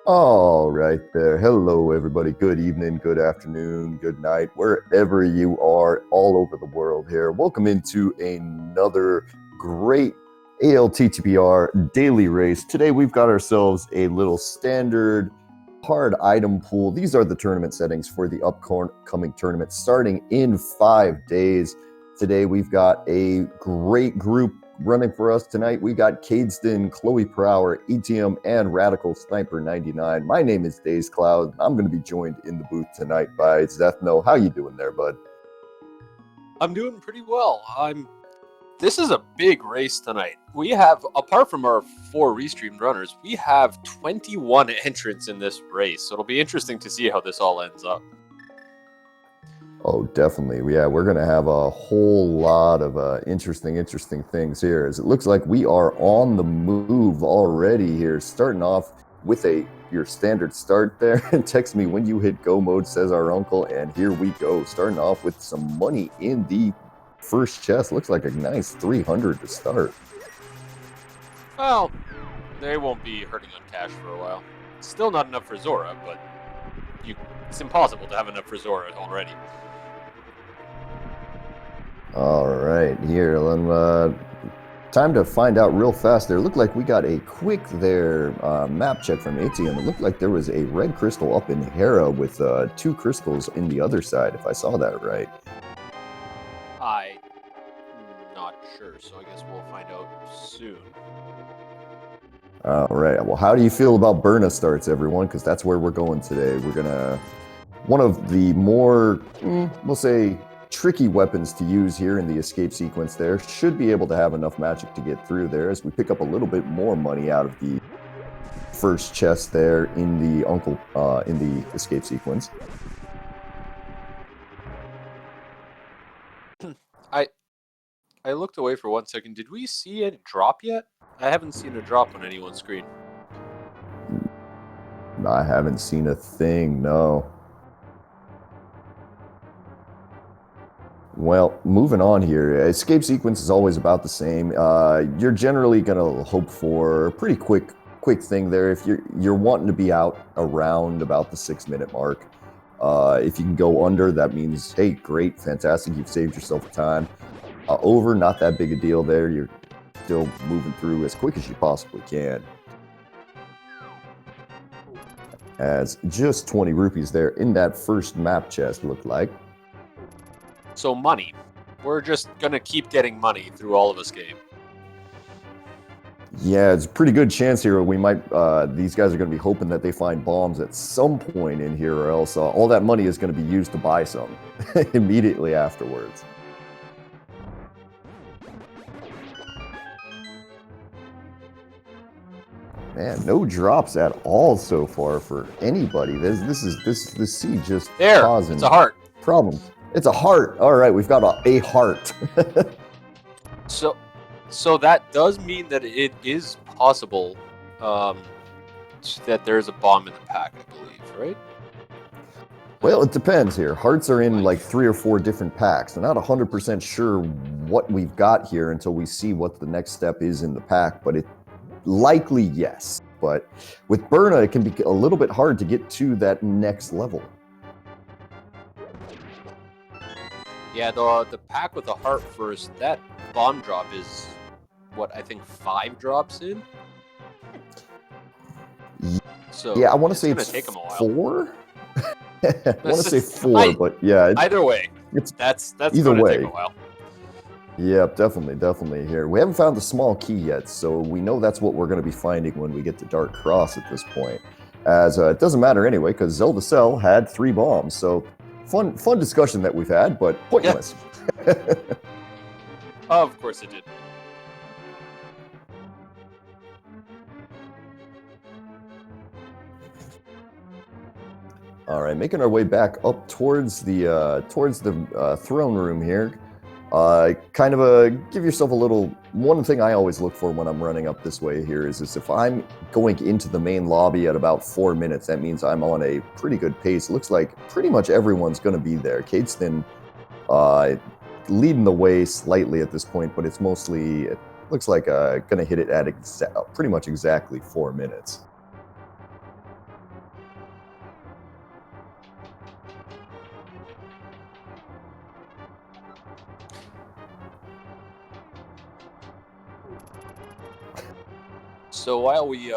All right there. Hello, everybody. Good evening, good afternoon, good night, wherever you are, all over the world here. Welcome into another great ALTTPR Daily Race. Today, we've got ourselves a little standard hard item pool. These are the tournament settings for the upcoming tournament starting in 5 days. Today, we've got a great group running for us tonight. We got Cadeston, Chloe Prower, ETM, and Radical Sniper 99. My name is Days Cloud. I'm going to be joined in the booth tonight by Zethno. How you doing there, bud? I'm doing pretty well. This is a big race tonight. We have, apart from our 4 restreamed runners, we have 21 entrants in this race. So it'll be interesting to see how this all ends up. Oh, definitely. Yeah, we're going to have a whole lot of interesting things here. As it looks like we are on the move already here, starting off with your standard start there. And text me when you hit go mode, says our uncle. And here we go, starting off with some money in the first chest. Looks like a nice 300 to start. Well, they won't be hurting on cash for a while. Still not enough for Zora, but it's impossible to have enough for Zora already. All right, here, time to find out real fast there. Looked like we got a quick map check from ATM. It looked like there was a red crystal up in Hera with 2 crystals in the other side, if I saw that right. I'm not sure, so I guess we'll find out soon. All right, well, how do you feel about Burna starts, everyone? Because that's where we're going today. We're gonna, one of the more, we'll say, tricky weapons to use here in the escape sequence there. Should be able to have enough magic to get through there as we pick up a little bit more money out of the first chest there in the escape sequence. I looked away for 1 second. Did we see a drop yet? I haven't seen a drop on anyone's screen. I haven't seen a thing, no. Well, moving on here, escape sequence is always about the same. You're generally going to hope for a pretty quick thing there. If you're wanting to be out around about the 6-minute mark. If you can go under, that means, hey, great, fantastic, you've saved yourself time. Over, not that big a deal there. You're still moving through as quick as you possibly can. As just 20 rupees there in that first map chest looked like. So money. We're just going to keep getting money through all of Escape. Yeah, it's a pretty good chance here. We might, these guys are going to be hoping that they find bombs at some point in here, or else all that money is going to be used to buy some immediately afterwards. Man, no drops at all so far for anybody. This seed just causing it's a heart. Problems. It's a heart. All right, we've got a heart. So that does mean that it is possible that there's a bomb in the pack, I believe, right? Well, it depends here. Hearts are in like 3 or 4 different packs. I'm not 100% sure what we've got here until we see what the next step is in the pack, but it likely yes. But with Burna, it can be a little bit hard to get to that next level. Yeah, the pack with the heart first, that bomb drop is, what, I think 5 drops in? So yeah, I want to say it's take them a while. 4? I want to say 4, but yeah. Either way, that's either going to way. take a while. Yeah, definitely here. We haven't found the small key yet, so we know that's what we're going to be finding when we get to Dark Cross at this point. As it doesn't matter anyway, because Zelda Cell had 3 bombs, so fun discussion that we've had, but pointless. Yeah. Of course it did. All right, making our way back up towards the throne room here. Give yourself a little. One thing I always look for when I'm running up this way here is if I'm going into the main lobby at about 4 minutes, that means I'm on a pretty good pace. Looks like pretty much everyone's going to be there. Cadeston leading the way slightly at this point, but it's mostly, it looks like going to hit it at pretty much exactly 4 minutes. So while we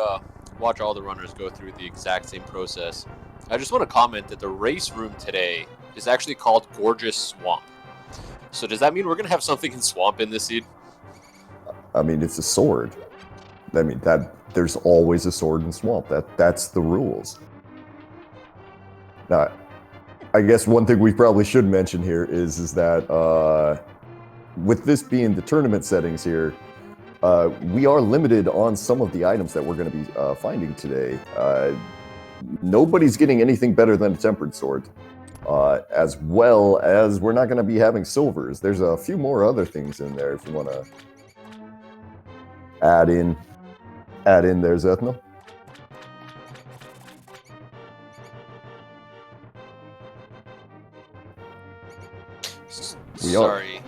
watch all the runners go through the exact same process, I just want to comment that the race room today is actually called Gorgeous Swamp. So does that mean we're going to have something in Swamp in this seed? I mean, it's a sword. I mean, there's always a sword in Swamp. That's the rules. Now, I guess one thing we probably should mention here is that with this being the tournament settings here, we are limited on some of the items that we're going to be finding today. Nobody's getting anything better than a tempered sword, as well as we're not going to be having silvers. There's a few more other things in there if you want to add in there, Ethno. Sorry.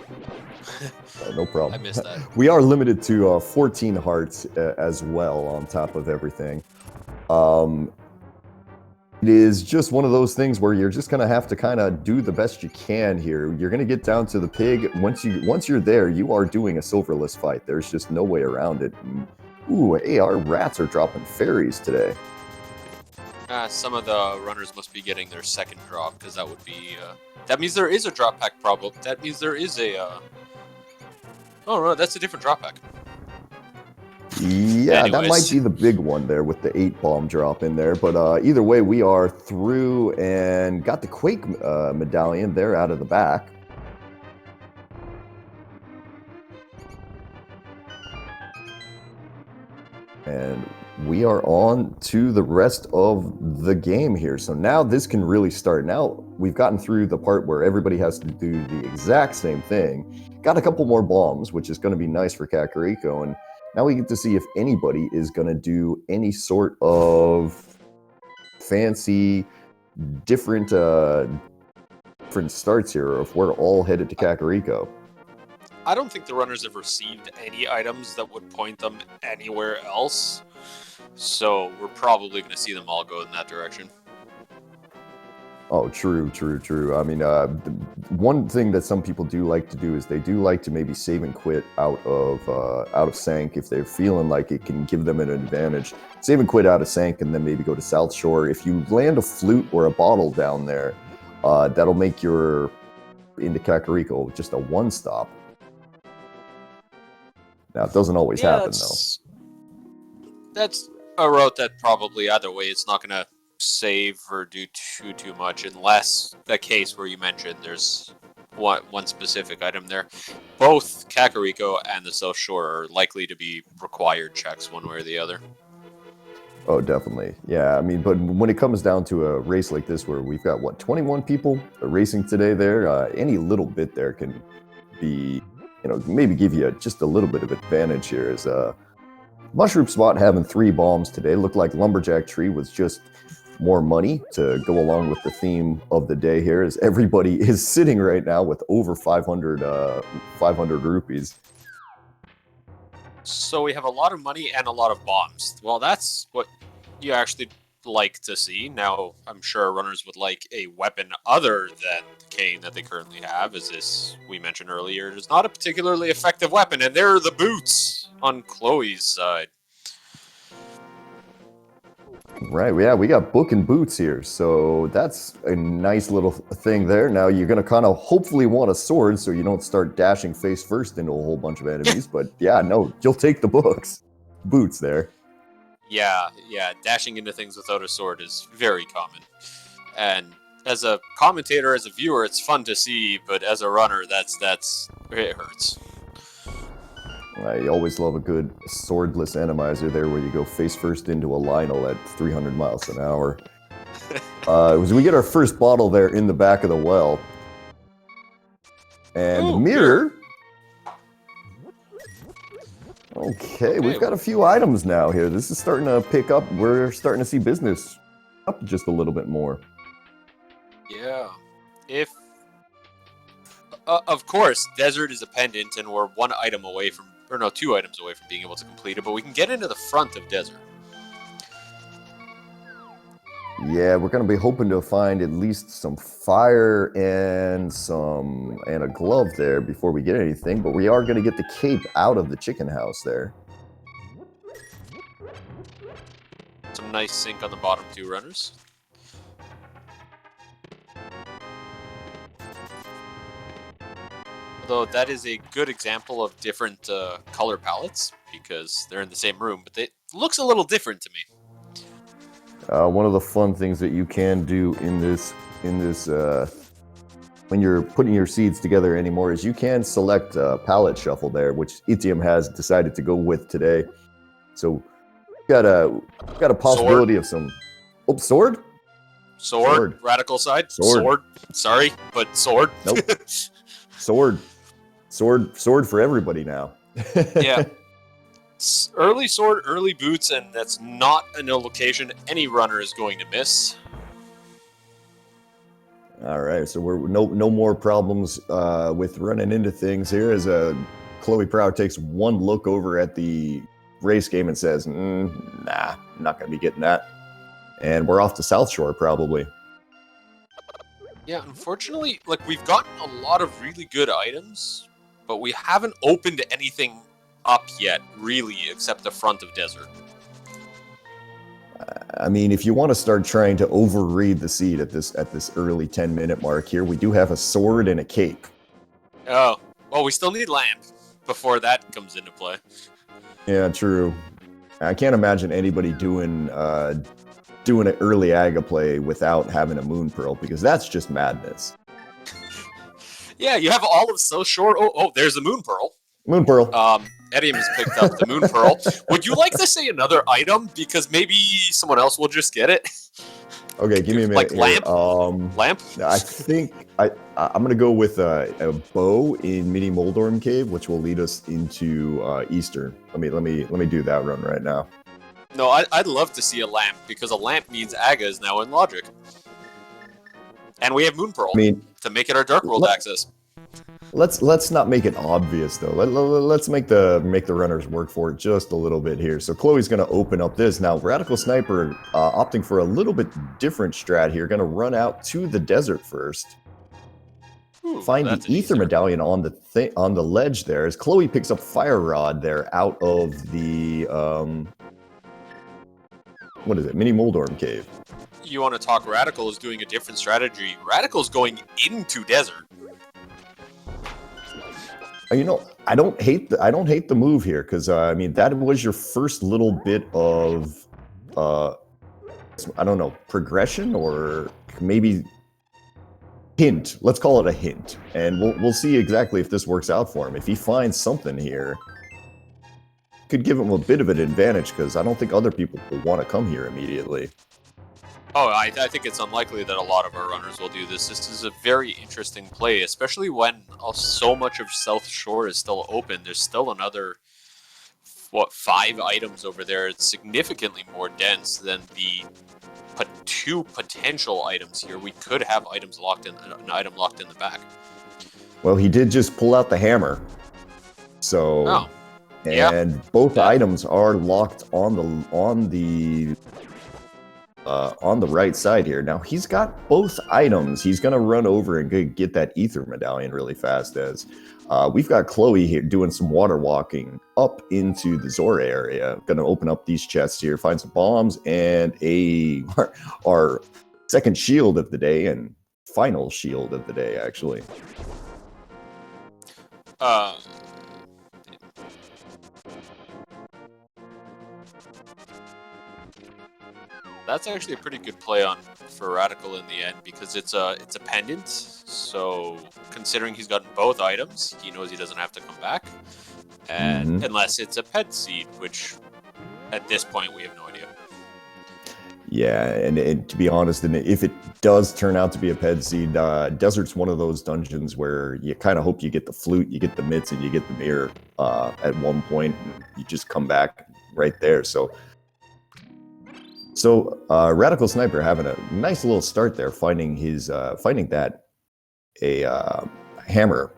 No problem. I missed that. We are limited to 14 hearts as well on top of everything. It is just one of those things where you're just going to have to kind of do the best you can here. You're going to get down to the pig. Once you're there, you are doing a silverless fight. There's just no way around it. Ooh, hey, our rats are dropping fairies today. Some of the runners must be getting their second drop, because that would be... that means there is a drop pack problem. That means there is a... Oh, no, that's a different drop pack. Yeah, Anyways. That might be the big one there with the 8 bomb drop in there. But either way, we are through and got the Quake medallion there out of the back. And we are on to the rest of the game here. So now this can really start. Now we've gotten through the part where everybody has to do the exact same thing. Got a couple more bombs, which is going to be nice for Kakariko. And now we get to see if anybody is going to do any sort of fancy, different starts here, or if we're all headed to Kakariko. I don't think the runners have received any items that would point them anywhere else. So we're probably going to see them all go in that direction. Oh, true. I mean, one thing that some people do like to do is they do like to maybe save and quit out of Sank if they're feeling like it can give them an advantage. Save and quit out of Sank and then maybe go to South Shore. If you land a flute or a bottle down there, that'll make your into Kakariko just a one stop. Now, it doesn't always happen, though. That's a route that probably either way it's not going to save or do too much, unless the case where you mentioned there's one specific item there. Both Kakariko and the South Shore are likely to be required checks one way or the other. Oh, definitely. Yeah, I mean, but when it comes down to a race like this where we've got, 21 people racing today there, any little bit there can be... maybe give you just a little bit of advantage here. Is Mushroom Spot having 3 bombs today. Looked like Lumberjack Tree was just more money to go along with the theme of the day here, as everybody is sitting right now with over 500 rupees. So we have a lot of money and a lot of bombs. Well, that's what you actually like to see. Now, I'm sure runners would like a weapon other than the cane that they currently have, as this, we mentioned earlier, is not a particularly effective weapon, and there are the boots on Chloe's side. Right, yeah, we got book and boots here, so that's a nice little thing there. Now you're going to kind of hopefully want a sword so you don't start dashing face first into a whole bunch of enemies, but yeah, no, you'll take the boots there. Yeah, dashing into things without a sword is very common. And as a commentator, as a viewer, it's fun to see, but as a runner, it hurts. I always love a good swordless animizer there where you go face first into a Lionel at 300 miles an hour. We get our first bottle there in the back of the well. And mirror. Okay, we've got a few items now here. This is starting to pick up. We're starting to see business up just a little bit more. Yeah. Of course, Desert is a pendant, and we're 2 items away from being able to complete it, but we can get into the front of Desert. Yeah, we're going to be hoping to find at least some fire and a glove there before we get anything, but we are going to get the cape out of the chicken house there. nice sync on the bottom two runners. Although that is a good example of different color palettes because they're in the same room, but it looks a little different to me. One of the fun things that you can do in this when you're putting your seeds together anymore is you can select palette shuffle there, which Etium has decided to go with today. So got a possibility of some sword. Sword. Radical side. Sword. Sorry, but sword. Nope. Sword for everybody now. Yeah. Early sword, early boots, and that's not an location any runner is going to miss. All right, so we're no more problems with running into things here as Chloe Proud takes one look over at the race game and says, nah, I'm not going to be getting that. And we're off to South Shore, probably. Yeah, unfortunately, like, we've gotten a lot of really good items, but we haven't opened anything up yet, really, except the front of Desert. I mean, if you want to start trying to overread the seed at this early 10-minute mark here, we do have a sword and a cape. Oh, well, we still need lamp before that comes into play. Yeah, true. I can't imagine anybody doing an early Aga play without having a Moon Pearl, because that's just madness. Yeah, you have all of South Shore. Oh, there's a Moon Pearl. Moon Pearl. Eddie has picked up the Moon Pearl. Would you like to say another item? Because maybe someone else will just get it. Okay, give me a minute. Like lamp? Lamp? I think I'm gonna go with a bow in Mini Moldorm Cave, which will lead us into Eastern. Let me do that run right now. No, I'd love to see a lamp, because a lamp means Aga is now in Logic. And we have Moon Pearl to make it our Dark World access. Let's not make it obvious though. Let's make the runners work for it just a little bit here. So Chloe's going to open up this now. Radical Sniper opting for a little bit different strat here. Going to run out to the desert first. Find the ether medallion on the ledge there as Chloe picks up Fire Rod there out of the what is it? Mini Moldorm Cave. You want to talk Radical is doing a different strategy. Radical's going into desert. You know, I don't hate the move here because I mean that was your first little bit of I don't know, progression or maybe hint. Let's call it a hint, and we'll see exactly if this works out for him. If he finds something here, could give him a bit of an advantage because I don't think other people will want to come here immediately. Oh, I think it's unlikely that a lot of our runners will do this. This is a very interesting play, especially when so much of South Shore is still open. There's still another, 5 items over there. It's significantly more dense than the 2 potential items here. We could have items locked in, an item locked in the back. Well, he did just pull out the hammer. So, both items are locked on the right side here. Now he's got both items. He's going to run over and get that ether medallion really fast as we've got Chloe here doing some water walking up into the Zora area. Going to open up these chests here, find some bombs and our second shield of the day and final shield of the day, actually. That's actually a pretty good play for Radical in the end because it's a pendant. So considering he's gotten both items, he knows he doesn't have to come back, and unless it's a pet seed, which at this point we have no idea. Yeah, and to be honest, and if it does turn out to be a ped seed, Desert's one of those dungeons where you kind of hope you get the flute, you get the mitts, and you get the mirror at one point, and you just come back right there. So Radical Sniper having a nice little start there, finding that hammer,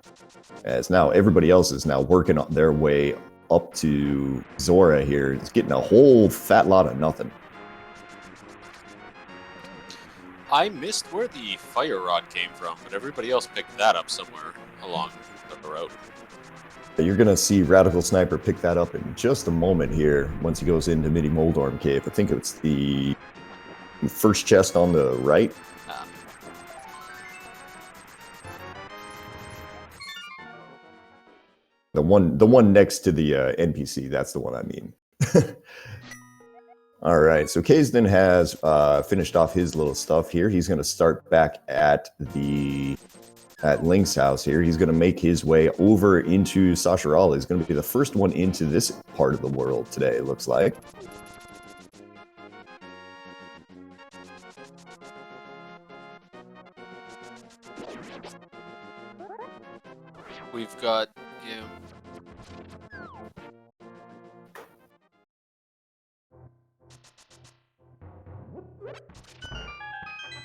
as now everybody else is now working on their way up to Zora here. It's getting a whole fat lot of nothing. I missed where the fire rod came from, but everybody else picked that up somewhere along the route. You're going to see Radical Sniper pick that up in just a moment here once he goes into Midi Moldorm Cave. I think it's the first chest on the right. The one next to the NPC, that's the one I mean. All right, so Kazdin has finished off his little stuff here. He's going to start back at Link's house here. He's going to make his way over into Sasharala. He's going to be the first one into this part of the world today, it looks like. We've got,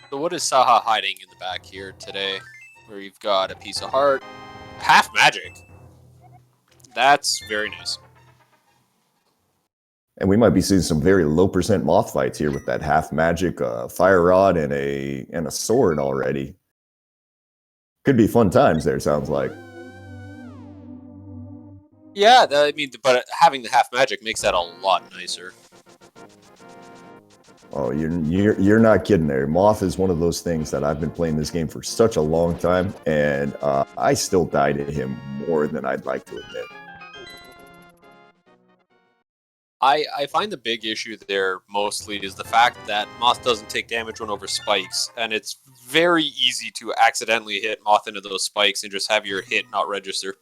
So what is Saha hiding in the back here today? Where you've got a piece of heart, half magic. That's very nice. And we might be seeing some very low percent moth fights here with that half magic fire rod and a sword already. Could be fun times there, sounds like. Yeah, but having the half magic makes that a lot nicer. Oh, you're not kidding there. Moth is one of those things that I've been playing this game for such a long time, and I still die to him more than I'd like to admit. I find the big issue there mostly is the fact that Moth doesn't take damage when over spikes, and it's very easy to accidentally hit Moth into those spikes and just have your hit not register.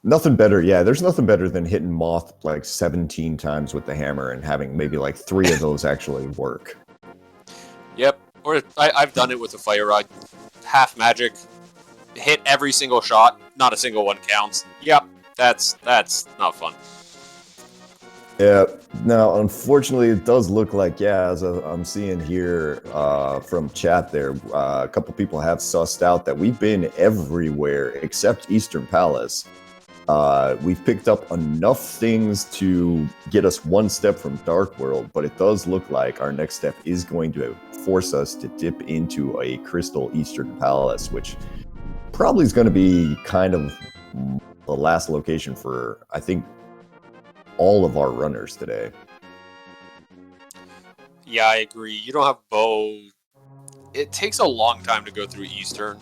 Nothing better, yeah. There's nothing better than hitting Moth like 17 times with the hammer and having maybe like 3 of those actually work. Yep, or I've done it with a fire rod. Half magic, hit every single shot, not a single one counts. Yep, that's not fun. Yeah, now unfortunately it does look like, yeah, as I'm seeing here from chat there, a couple people have sussed out that we've been everywhere except Eastern Palace. We've picked up enough things to get us one step from Dark World, but it does look like our next step is going to force us to dip into a Crystal Eastern Palace, which probably is going to be kind of the last location for, I think, all of our runners today. Yeah, I agree. You don't have bow. It takes a long time to go through Eastern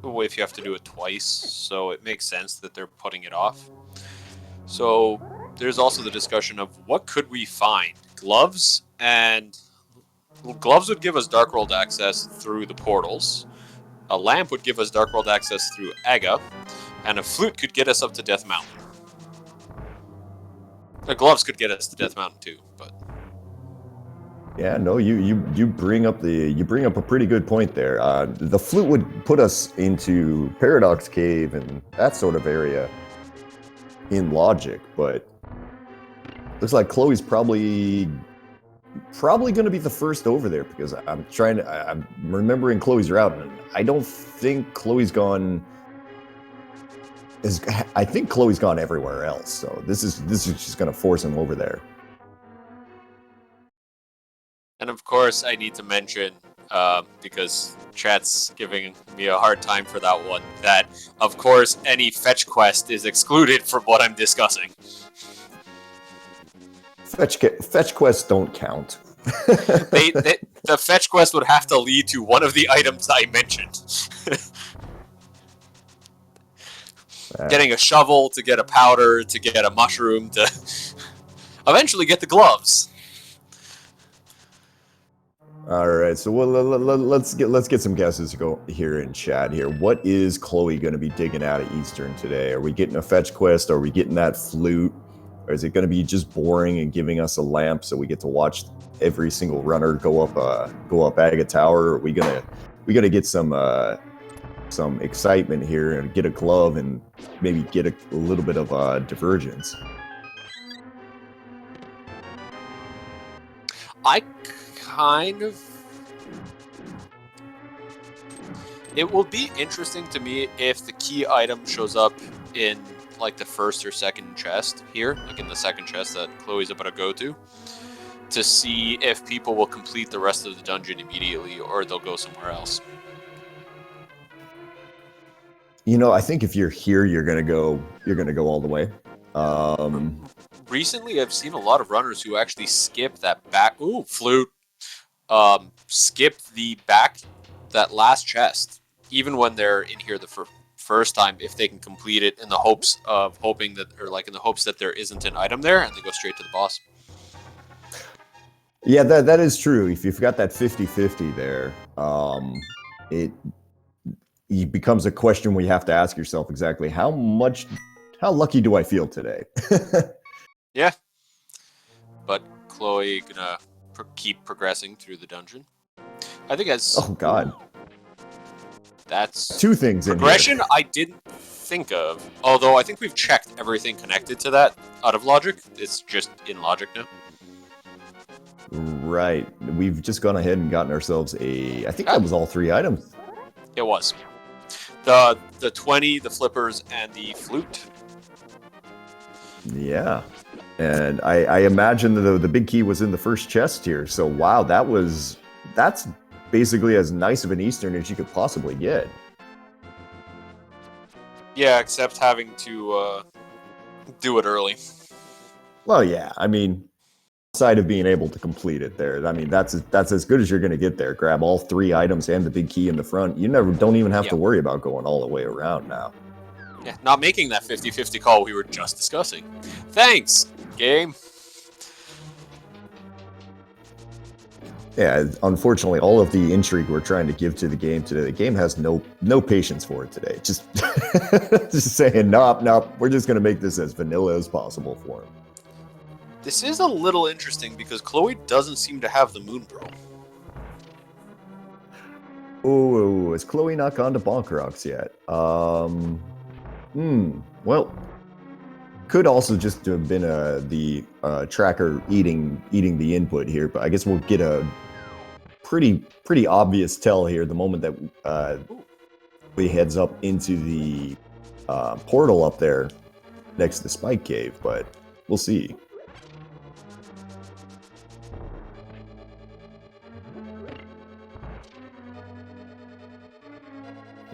if you have to do it twice, so it makes sense that they're putting it off. So there's also the discussion of what could we find? Gloves, and gloves would give us Dark World access through the portals. A lamp would give us Dark World access through Aga, and a flute could get us up to Death Mountain. The gloves could get us to Death Mountain too, but yeah, no, you bring up a pretty good point there. The flute would put us into Paradox Cave and that sort of area in logic, but looks like Chloe's probably going to be the first over there because I'm remembering Chloe's route, and I don't think Chloe's gone. I think Chloe's gone everywhere else, so this is just going to force him over there. And of course, I need to mention, because chat's giving me a hard time for that one, that of course any fetch quest is excluded from what I'm discussing. Fetch quests don't count. The fetch quest would have to lead to one of the items I mentioned. Getting a shovel, to get a powder, to get a mushroom, to eventually get the gloves. All right, so let's get some guesses to go here in chat here. What is Chloe going to be digging out of Eastern today? Are we getting a fetch quest? Are we getting that flute? Or is it going to be just boring and giving us a lamp so we get to watch every single runner go up Aga Tower? Are we gonna get some excitement here and get a glove and maybe get a little bit of divergence? I kind of... It will be interesting to me if the key item shows up in like the first or second chest here, like in the second chest that Chloe's about to go to see if people will complete the rest of the dungeon immediately or they'll go somewhere else. I think if you're here, you're gonna go all the way. Recently, I've seen a lot of runners who actually skip that back. Ooh, flute. Skip that last chest, even when they're in here the first time, if they can complete it in the hopes that there isn't an item there, and they go straight to the boss. Yeah, that is true. If you've got that 50-50 there, it becomes a question where you have to ask yourself exactly how lucky do I feel today? Yeah. But Chloe gonna keep progressing through the dungeon. I think Oh God. That's two things progression in here. I didn't think of. Although I think we've checked everything connected to that out of logic. It's just in logic now. Right. We've just gone ahead and gotten ourselves I think that was all 3 items. It was. The 20, the flippers, and the flute. Yeah. And I imagine the big key was in the first chest here. So wow, that's basically as nice of an Eastern as you could possibly get. Yeah, except having to do it early. Well, yeah. I mean, side of being able to complete it there. I mean, that's as good as you're going to get there. Grab all 3 items and the big key in the front. You don't even have to worry about going all the way around now. Yeah, not making that 50-50 call we were just discussing. Thanks, game. Yeah, unfortunately, all of the intrigue we're trying to give to the game today, the game has no patience for it today. Just saying, nope, we're just going to make this as vanilla as possible for him. This is a little interesting because Chloe doesn't seem to have the Moon Pearl. Oh, has Chloe not gone to Bonk Rocks yet? Well, could also just have been the tracker eating the input here, but I guess we'll get a pretty obvious tell here the moment that he heads up into the portal up there next to Spike Cave, but we'll see.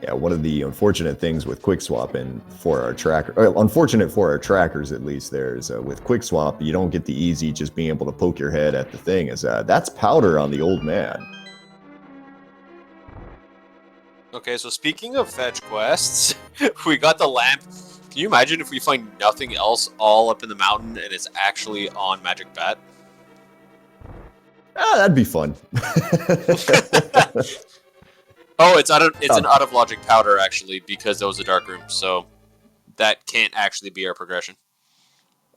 Yeah, one of the unfortunate things with quick swapping for our unfortunate for our trackers at least, there's with quick swap you don't get the easy just being able to poke your head at the thing. Is that's powder on the old man. Okay, so speaking of fetch quests, we got the lamp. Can you imagine if we find nothing else all up in the mountain and it's actually on Magic Bat? That'd be fun. Oh, it's an out of logic powder actually because that was a dark room, so that can't actually be our progression.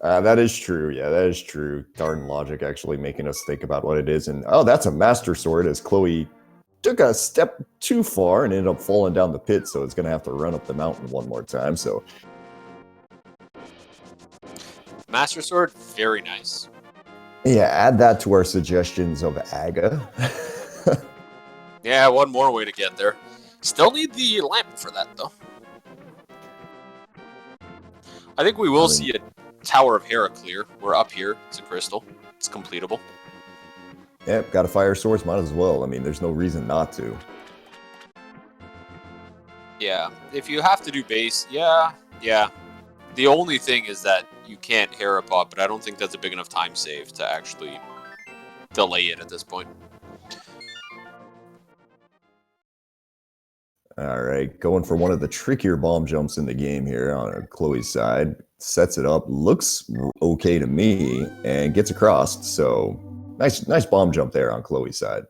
That is true. Yeah, that is true. Darn logic actually making us think about what it is, and that's a master sword. As Chloe took a step too far and ended up falling down the pit, so it's gonna have to run up the mountain one more time. So, master sword, very nice. Yeah, add that to our suggestions of Aga. Yeah, one more way to get there. Still need the lamp for that, though. I think we will see a Tower of Heraclear. We're up here. It's a crystal. It's completable. Yep, got a fire source. Might as well. I mean, there's no reason not to. Yeah, if you have to do base, yeah. The only thing is that you can't Herapod, but I don't think that's a big enough time save to actually delay it at this point. All right, going for one of the trickier bomb jumps in the game here on Chloe's side. Sets it up, looks okay to me, and gets across. So nice bomb jump there on Chloe's side.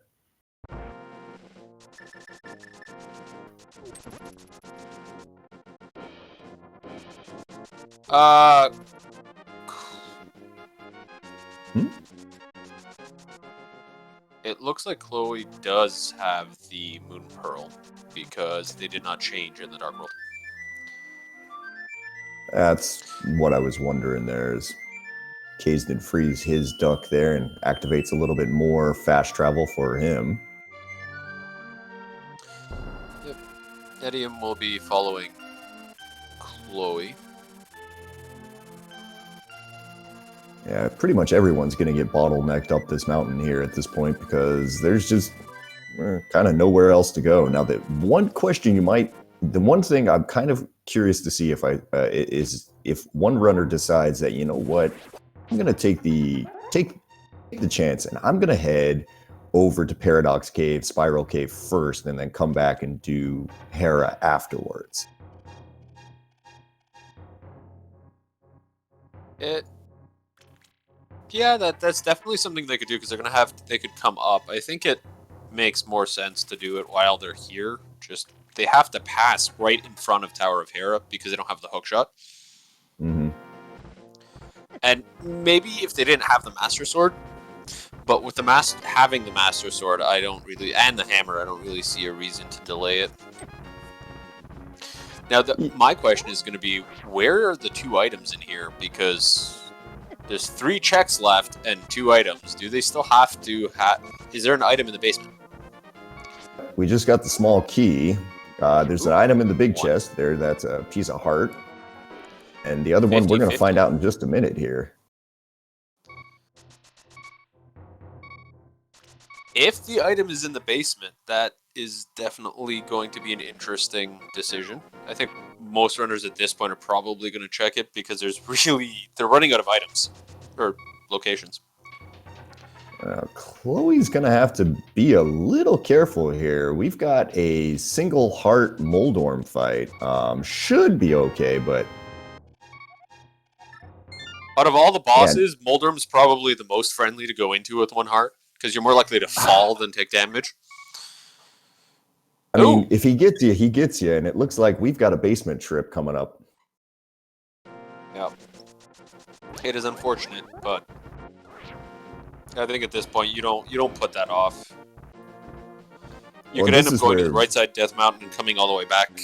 It looks like Chloe does have the Moon Pearl because they did not change in the Dark World. That's what I was wondering there is Kazdan frees his duck there and activates a little bit more fast travel for him. Yep. Edium will be following Chloe. Yeah, pretty much everyone's going to get bottlenecked up this mountain here at this point because there's just kind of nowhere else to go. Now, the one question you might the one thing I'm kind of curious to see is if one runner decides that, you know what, I'm gonna take the chance and I'm gonna head over to Paradox Cave, Spiral Cave first, and then come back and do Hera afterwards. Yeah, that's definitely something they could do because they could come up. I think it makes more sense to do it while they're here. Just they have to pass right in front of Tower of Hera because they don't have the hook shot. Mm-hmm. And maybe if they didn't have the Master Sword, but with having the Master Sword, and the hammer, I don't really see a reason to delay it. Now, my question is going to be, where are the 2 items in here? Because there's 3 checks left and 2 items. Do they still have to is there an item in the basement? We just got the small key. There's an item in the big chest there. That's a piece of heart. And the other one we're going to find out in just a minute here. If the item is in the basement, that is definitely going to be an interesting decision. I think most runners at this point are probably going to check it because they're running out of items or locations. Chloe's going to have to be a little careful here. We've got a single heart Moldorm fight. Should be okay, but... Out of all the bosses, Moldorm's probably the most friendly to go into with 1 heart because you're more likely to fall than take damage. I mean, if he gets you, he gets you, and it looks like we've got a basement trip coming up. Yeah. It is unfortunate, but I think at this point you don't put that off. You could end up going to the right side Death Mountain and coming all the way back.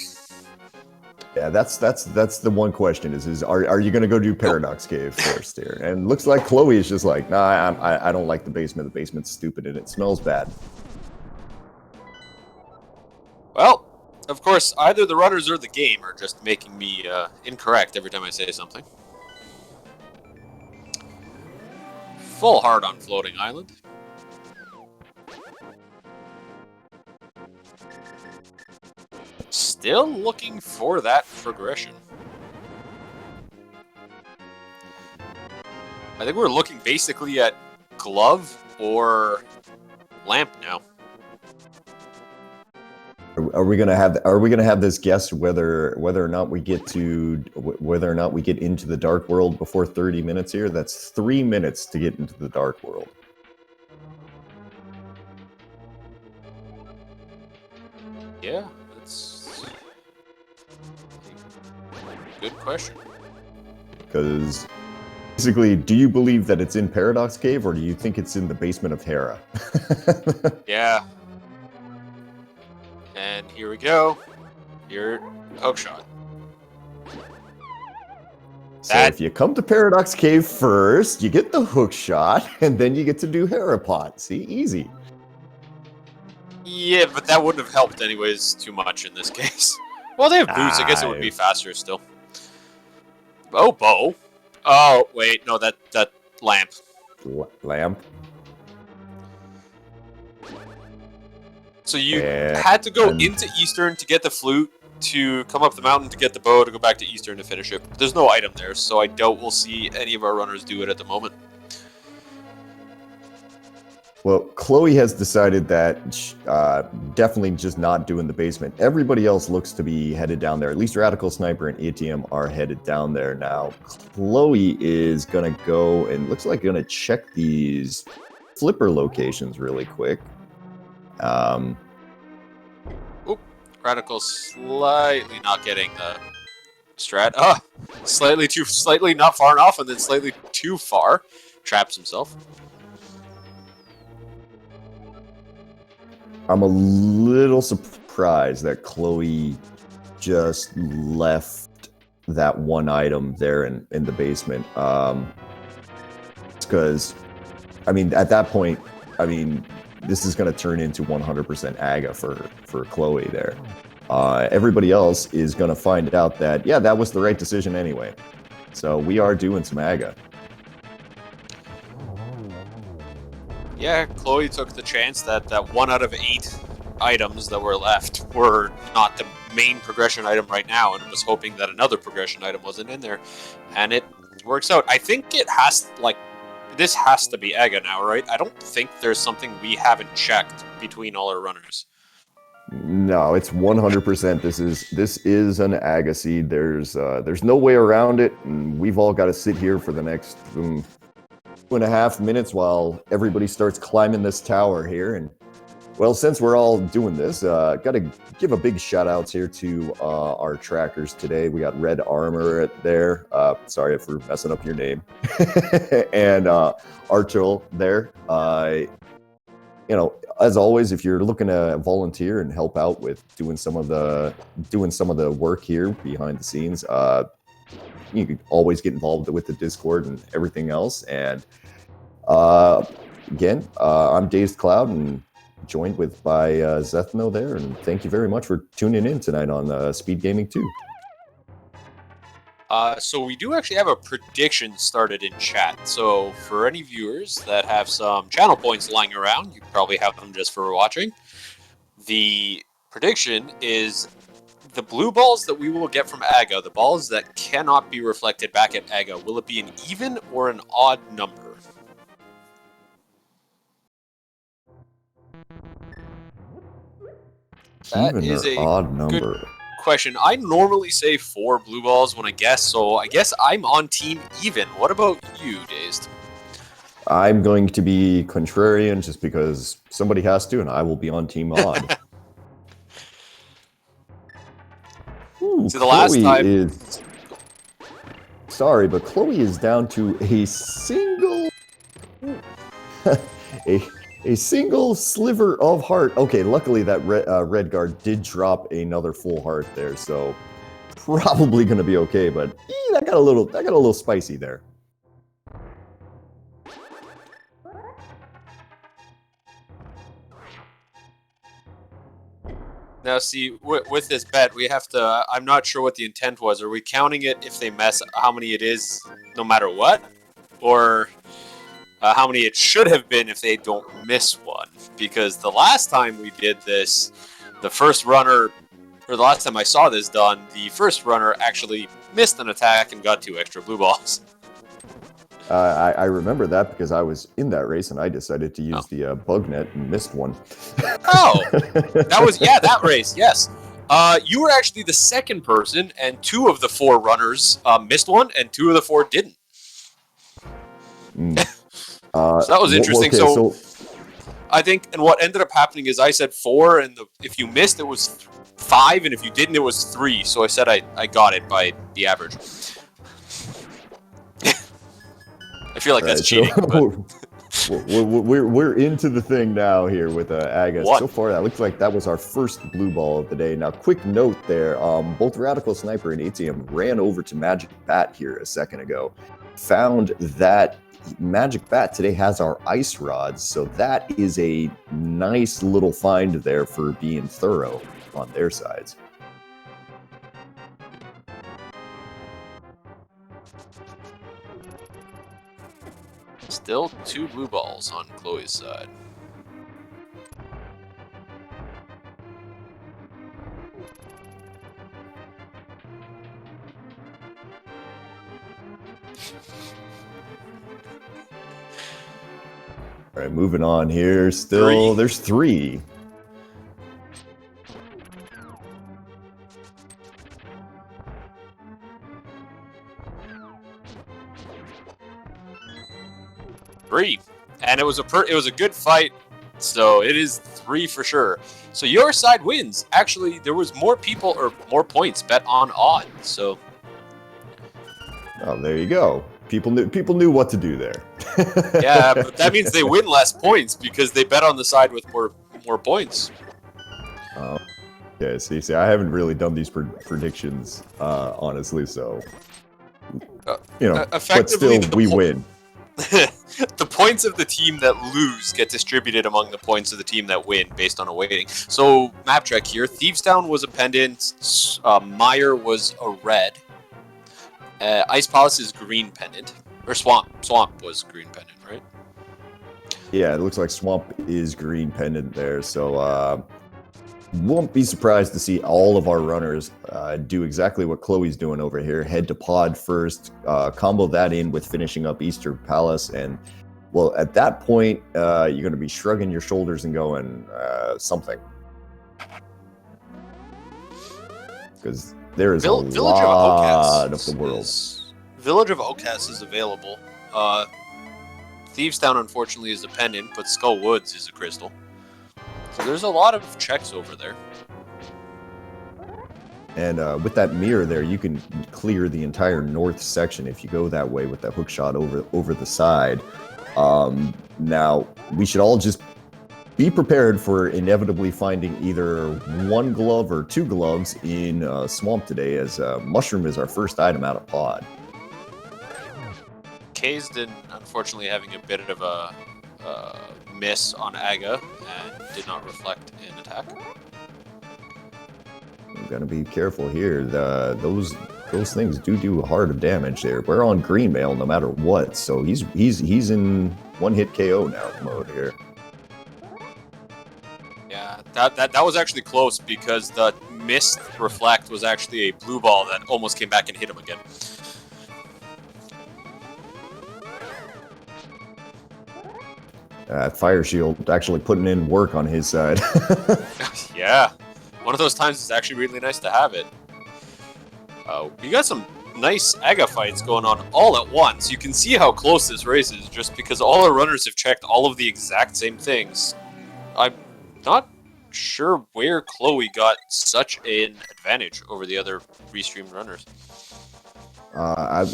Yeah, that's the one question is are you going to go do Paradox Cave first here? And looks like Chloe is just like, nah, I don't like the basement. The basement's stupid and it smells bad. Well, of course, either the runners or the game are just making me incorrect every time I say something. Full heart on Floating Island. Still looking for that progression. I think we're looking basically at glove or lamp now. Are we gonna have this guess whether or not we get into the dark world before 30 minutes here? That's 3 minutes to get into the dark world. Yeah, that's a good question. Because basically, do you believe that it's in Paradox Cave or do you think it's in the basement of Hera? Yeah. And here we go. Your hook shot. So if you come to Paradox Cave first, you get the hook shot, and then you get to do Hera pot. See, easy. Yeah, but that wouldn't have helped anyways too much in this case. Well, they have boots. I guess it would be faster still. Oh, bow. Oh, wait. No, that lamp. Lamp. So you had to go into Eastern to get the flute, to come up the mountain to get the bow, to go back to Eastern to finish it. There's no item there, so I doubt we'll see any of our runners do it at the moment. Well, Chloe has decided that definitely just not doing the basement. Everybody else looks to be headed down there. At least Radical Sniper and ATM are headed down there now. Chloe is going to go and looks like going to check these flipper locations really quick. Radical slightly not getting the strat. Slightly not far enough, and then slightly too far. Traps himself. I'm a little surprised that Chloe just left that one item there in the basement. It's because, I mean, at that point, I mean, this is going to turn into 100% AGA for Chloe there. Everybody else is going to find out that, yeah, that was the right decision anyway. So we are doing some AGA. Yeah, Chloe took the chance that 1 out of 8 items that were left were not the main progression item right now, and was hoping that another progression item wasn't in there, and it works out. I think it has, like, this has to be Aga now, right? I don't think there's something we haven't checked between all our runners. No, it's 100%. This is an Aga seed. There's no way around it, and we've all got to sit here for the next 2.5 minutes while everybody starts climbing this tower here. And well, since we're all doing this, got to give a big shout outs here to our trackers today. We got Red Armor there. Sorry for messing up your name. And Archel there. As always, if you're looking to volunteer and help out with doing some of the work here behind the scenes, you can always get involved with the Discord and everything else. And again, I'm Dazed Cloud, and joined by Zethno there. And thank you very much for tuning in tonight on Speed Gaming 2. So we do actually have a prediction started in chat. So for any viewers that have some channel points lying around, you probably have them just for watching. The prediction is the blue balls that we will get from Aga, the balls that cannot be reflected back at Aga, will it be an even or an odd number? That even is an odd number. Question. I normally say 4 blue balls when I guess, so I guess I'm on team even. What about you, Dazed? I'm going to be contrarian just because somebody has to, and I will be on team odd. Ooh, so the last time is... Sorry, but Chloe is down to a single... A single sliver of heart. Okay, luckily that red guard did drop another full heart there, so probably gonna be okay. But that got a little spicy there. Now, see, with this bet, we have to. I'm not sure what the intent was. Are we counting it if they mess? How many it is, no matter what, or? How many it should have been if they don't miss one. Because the last time we did this, the first runner, or the last time I saw this done, the first runner actually missed an attack and got 2 extra blue balls. I remember that because I was in that race and I decided to use the bug net and missed one. Oh, that was, that race, yes. You were actually the second person, and 2 of the 4 runners missed one, and 2 of the 4 didn't. So that was interesting. Okay, so I think, and what ended up happening is I said 4, and if you missed, it was 5, and if you didn't, it was 3. So I said I got it by the average. I feel like that's cheating. So we're into the thing now here with Aga. So far, that looks like that was our first blue ball of the day. Now, quick note there: both Radical Sniper and ATM ran over to Magic Bat here a second ago. Found that Magic Bat today has our ice rods, so that is a nice little find there for being thorough on their sides. Still 2 blue balls on Chloe's side. All right, moving on here. Still, there's 3. And it was a good fight, so it is 3 for sure. So your side wins. Actually, there was more people or more points bet on odd. So, oh, there you go. People knew what to do there. Yeah, but that means they win less points because they bet on the side with more points. Yeah, see, I haven't really done these predictions, honestly, so but still we win. The points of the team that lose get distributed among the points of the team that win based on a weighting. So, map check here. Thievestown was a pendant. Mire was a red. Ice Palace is green pendant. Or Swamp. Swamp was green pendant, right? Yeah, it looks like Swamp is green pendant there. So, Won't be surprised to see all of our runners do exactly what Chloe's doing over here. Head to pod first, combo that in with finishing up Easter Palace, and well, at that point, you're going to be shrugging your shoulders and going something, because there is Village lot of the world. Village of Okas is available. Thievestown, unfortunately, is a pendant, but Skull Woods is a crystal. So there's a lot of checks over there. And with that mirror there, you can clear the entire north section if you go that way with that hook shot over the side. Now, we should all just be prepared for inevitably finding either one glove or two gloves in Swamp today, as Mushroom is our first item out of pod. Kaysden, unfortunately, having a bit of a miss on Aga and did not reflect in attack. I'm gonna be careful here. Those things do a heart of damage there. We're on green mail no matter what, so he's in one hit KO now mode here. Yeah, that was actually close, because the missed reflect was actually a blue ball that almost came back and hit him again. Fire Shield actually putting in work on his side. Yeah, one of those times it's actually really nice to have it. We got some nice Aga fights going on all at once. You can see how close this race is just because all our runners have checked all of the exact same things. I'm not sure where Chloe got such an advantage over the other restreamed runners.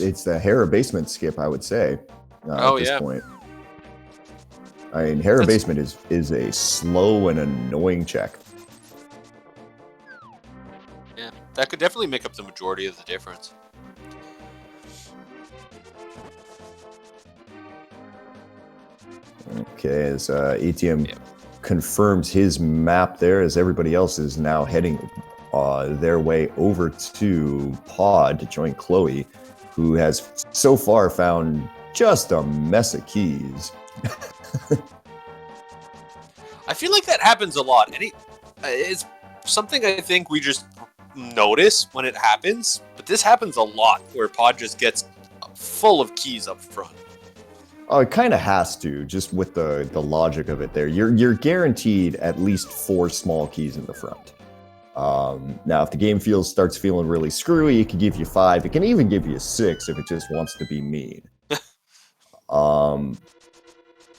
It's the Hera basement skip, I would say, at this point. I mean, Hera basement is a slow and annoying check. Yeah, that could definitely make up the majority of the difference. Okay, as ATM confirms his map there, as everybody else is now heading their way over to pod to join Chloe, who has so far found just a mess of keys. I feel like that happens a lot. And it's something I think we just notice when it happens, but this happens a lot where pod just gets full of keys up front. Oh, it kind of has to, just with the logic of it there. You're guaranteed at least 4 small keys in the front. Now, if the game starts feeling really screwy, it can give you 5. It can even give you 6 if it just wants to be mean.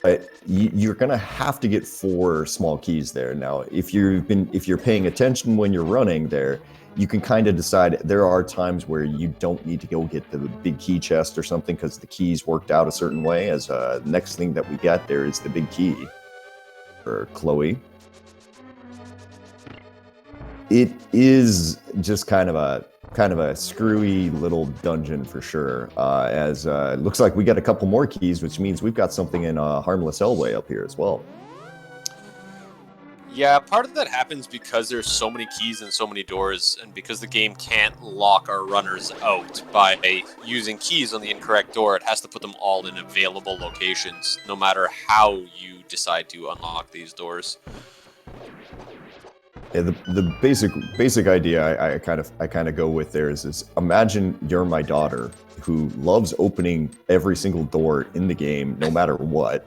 But you're gonna have to get 4 small keys there. Now, if you're paying attention when you're running there, you can kind of decide there are times where you don't need to go get the big key chest or something because the keys worked out a certain way. As the next thing that we got there is the big key for Chloe. It is just kind of a screwy little dungeon for sure. As it looks like we got a couple more keys, which means we've got something in Harmless Elway up here as well. Yeah, part of that happens because there's so many keys and so many doors, and because the game can't lock our runners out by using keys on the incorrect door, it has to put them all in available locations, no matter how you decide to unlock these doors. Yeah, the basic idea I kind of go with there is imagine you're my daughter who loves opening every single door in the game, no matter what,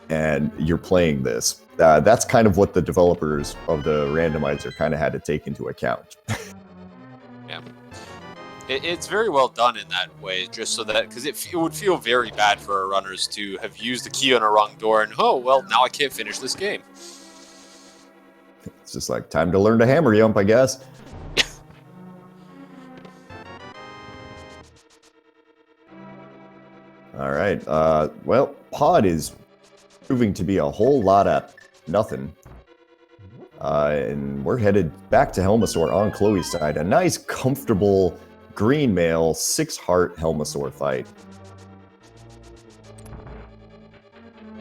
and you're playing this. That's kind of what the developers of the randomizer kind of had to take into account. Yeah, it's very well done in that way, just so that, because it would feel very bad for our runners to have used the key on a wrong door and, oh, well, now I can't finish this game. It's just like time to learn to hammer jump, I guess. All right. Well, pod is proving to be a whole lot of nothing. And we're headed back to Helmasaur on Chloe's side. A nice, comfortable green mail 6-heart Helmasaur fight.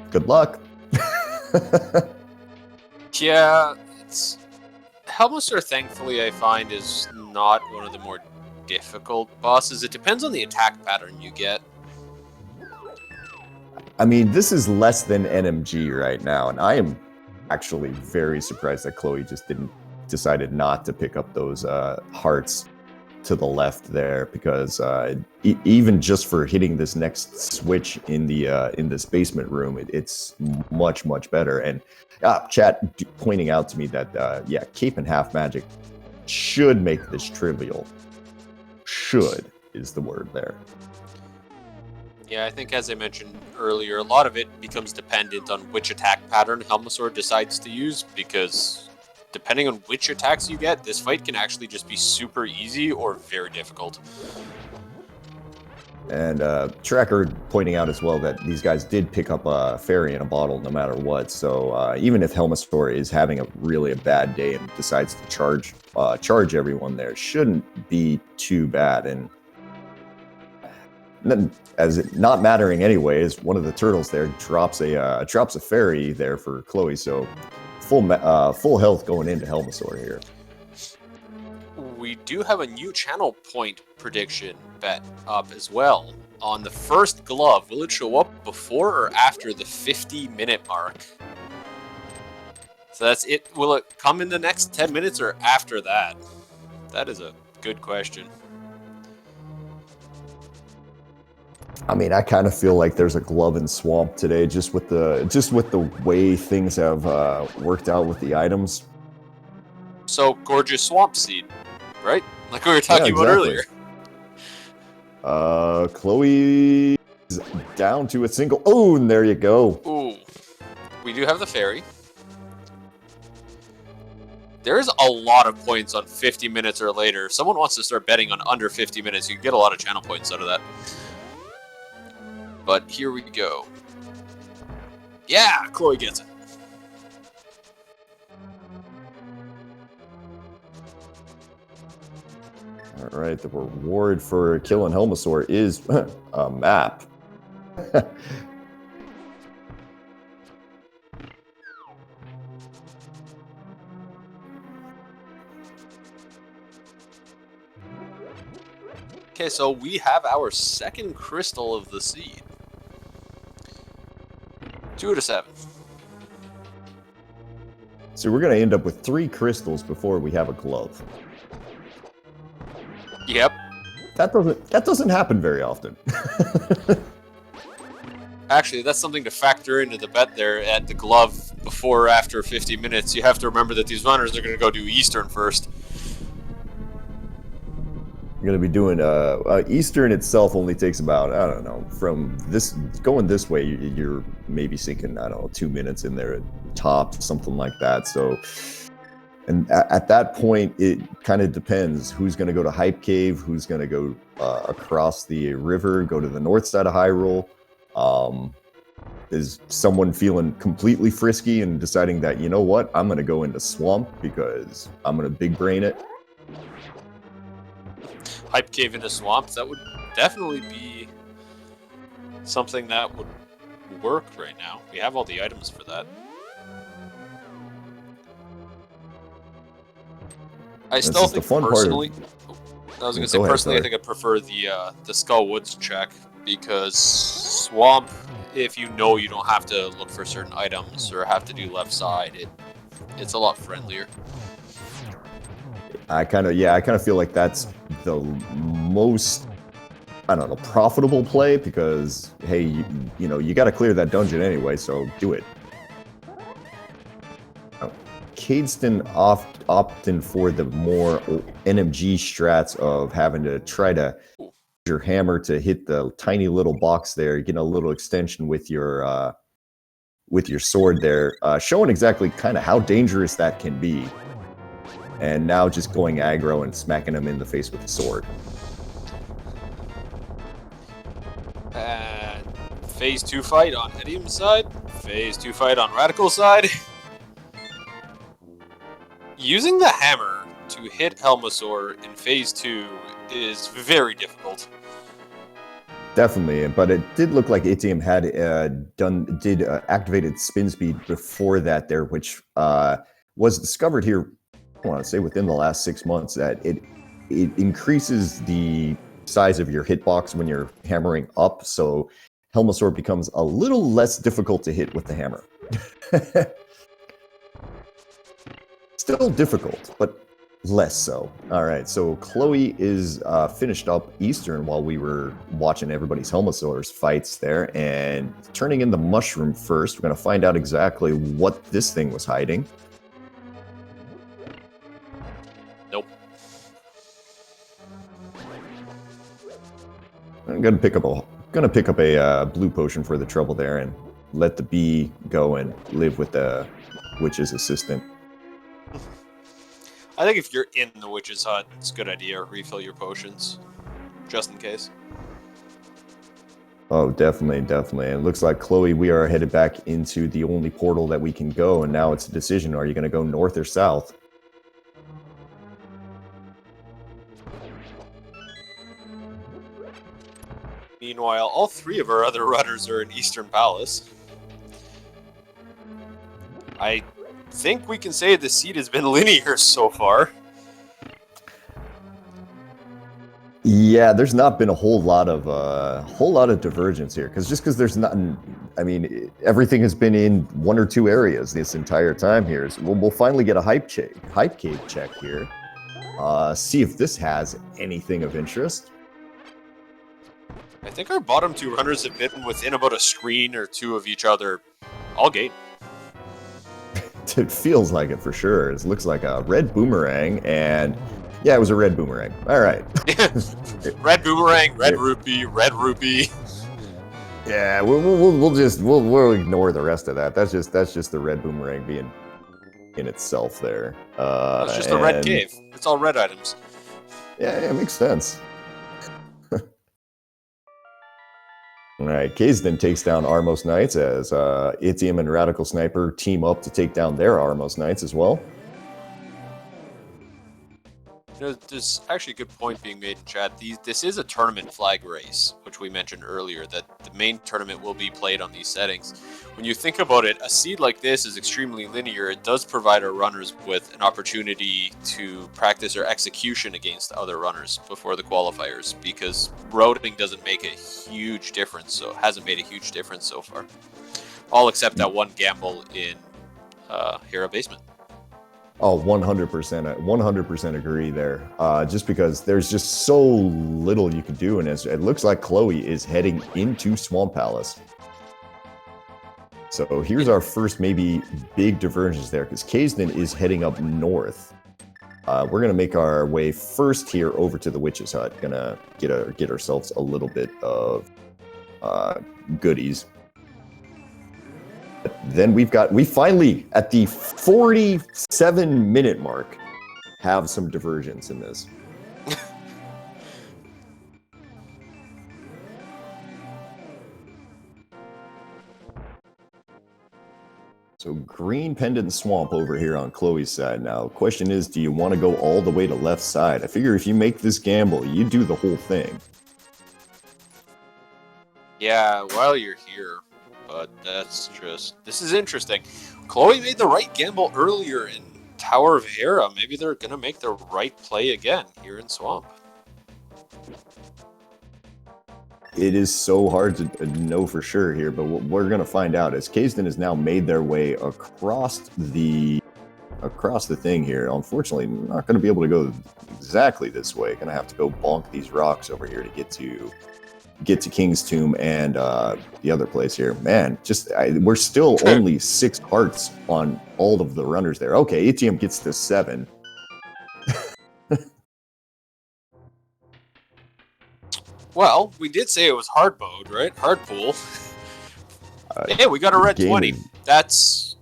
Good luck. Yeah, Helmasaur, thankfully, I find, is not one of the more difficult bosses. It depends on the attack pattern you get. I mean, this is less than NMG right now, and I am actually very surprised that Chloe just decided not to pick up those hearts to the left there, because even just for hitting this next switch in this basement room, it's much better. And chat pointing out to me that cape and half magic should make this trivial. Should is the word there. Yeah, I think as I mentioned earlier, a lot of it becomes dependent on which attack pattern Helmasaur decides to use, because depending on which attacks you get, this fight can actually just be super easy or very difficult. And Tracker pointing out as well that these guys did pick up a fairy in a bottle no matter what. So even if Helmasaur is having a bad day and decides to charge everyone there, shouldn't be too bad. And then, as it not mattering anyways, one of the turtles there drops a fairy there for Chloe. So full health going into Helmasaur here. We do have a new channel point prediction bet up as well. On the first glove, will it show up before or after the 50-minute mark? So that's it. Will it come in the next 10 minutes or after that? That is a good question. I mean, I kind of feel like there's a glove in Swamp today, just with the way things have worked out with the items. So, gorgeous Swamp Seed, right? Like we were talking about earlier. Chloe is down to a single. Oh, and there you go. Ooh. We do have the fairy. There's a lot of points on 50 minutes or later. If someone wants to start betting on under 50 minutes, you can get a lot of channel points out of that. But here we go. Yeah, Chloe gets it. All right, the reward for killing Helmasaur is a map. Okay, so we have our second crystal of the seed. 2 out of 7. So we're going to end up with 3 crystals before we have a glove. Yep. That doesn't happen very often. Actually, that's something to factor into the bet there at the glove before or after 50 minutes. You have to remember that these runners are going to go do Eastern first. You're going to be doing Eastern itself only takes about, I don't know, from this going this way, you're maybe sinking, I don't know, 2 minutes in there at top, something like that. So, and at that point, it kind of depends who's going to go to Hype Cave, who's going to go across the river, go to the north side of Hyrule. Is someone feeling completely frisky and deciding that, you know what, I'm going to go into Swamp because I'm going to big brain it? Hype Cave into Swamp, that would definitely be something that would work right now. We have all the items for that. I still think personally, I was going to say personally, I think I prefer the Skull Woods check, because Swamp, if you know you don't have to look for certain items or have to do left side, it's a lot friendlier. I kind of feel like that's the most, I don't know, profitable play, because hey, you know, you got to clear that dungeon anyway, so do it. Cadeston opting for the more NMG strats of having to try to use your hammer to hit the tiny little box there, get a little extension with your sword there, showing exactly kind of how dangerous that can be. And now just going aggro and smacking him in the face with the sword. And phase 2 fight on Edium's side. Phase 2 fight on Radical's side. Using the hammer to hit Helmasaur in phase 2 is very difficult. Definitely, but it did look like Itium had activated spin speed before that there, which was discovered here, I want to say within the last 6 months, that it increases the size of your hitbox when you're hammering up, so Helmasaur becomes a little less difficult to hit with the hammer. still difficult, but less so. All right, so Chloe is finished up Eastern while we were watching everybody's Helmosaurs fights there, and turning in the mushroom first. We're going to find out exactly what this thing was hiding. Nope. I'm going to pick up a blue potion for the trouble there, and let the bee go and live with the witch's assistant. I think if you're in the witch's hut, it's a good idea to refill your potions, just in case. Oh, definitely, definitely. And it looks like, Chloe, we are headed back into the only portal that we can go, and now it's a decision. Are you going to go north or south? Meanwhile, all three of our other runners are in Eastern Palace. I think we can say the seed has been linear so far. Yeah, there's not been a whole lot of divergence here, because there's not. I mean, everything has been in one or two areas this entire time here. So we'll finally get a hype cave check here. See if this has anything of interest. I think our bottom two runners have been within about a screen or two of each other all game. It feels like it for sure. It looks like a red boomerang, and yeah, it was a red boomerang. All right. Red boomerang, red rupee, red rupee. Yeah, we'll ignore the rest of that. That's just the red boomerang being in itself there. That's just a red cave. It's all red items. Yeah, it makes sense. All right, Kazden takes down Armos Knights as Itium and Radical Sniper team up to take down their Armos Knights as well. You know, there's actually a good point being made in chat. This is a tournament flag race, which we mentioned earlier, that the main tournament will be played on these settings. When you think about it, a seed like this is extremely linear. It does provide our runners with an opportunity to practice their execution against other runners before the qualifiers, because roading doesn't make a huge difference, so it hasn't made a huge difference so far. All except that one gamble in Hera Basement. Oh, 100% agree there. Just because there's just so little you can do, and it looks like Chloe is heading into Swamp Palace. So here's our first maybe big divergence there, because Kazden is heading up north. We're gonna make our way first here over to the Witch's Hut. Gonna get ourselves a little bit of goodies. Then we finally, at the 47-minute mark, have some divergence in this. So green pendant swamp over here on Chloe's side now. Question is, do you want to go all the way to left side? I figure if you make this gamble, you do the whole thing. Yeah, while you're here. But this is interesting. Chloe made the right gamble earlier in Tower of Hera. Maybe they're going to make the right play again here in Swamp. It is so hard to know for sure here, but what we're going to find out is Kazden has now made their way across the thing here. Unfortunately, not going to be able to go exactly this way. Going to have to go bonk these rocks over here to get to King's Tomb and the other place here. Man, we're still only 6 hearts on all of the runners there. Okay, Itium gets to 7. Well, we did say it was hard mode, right? Hard pool. Yeah, we got a red 20. That's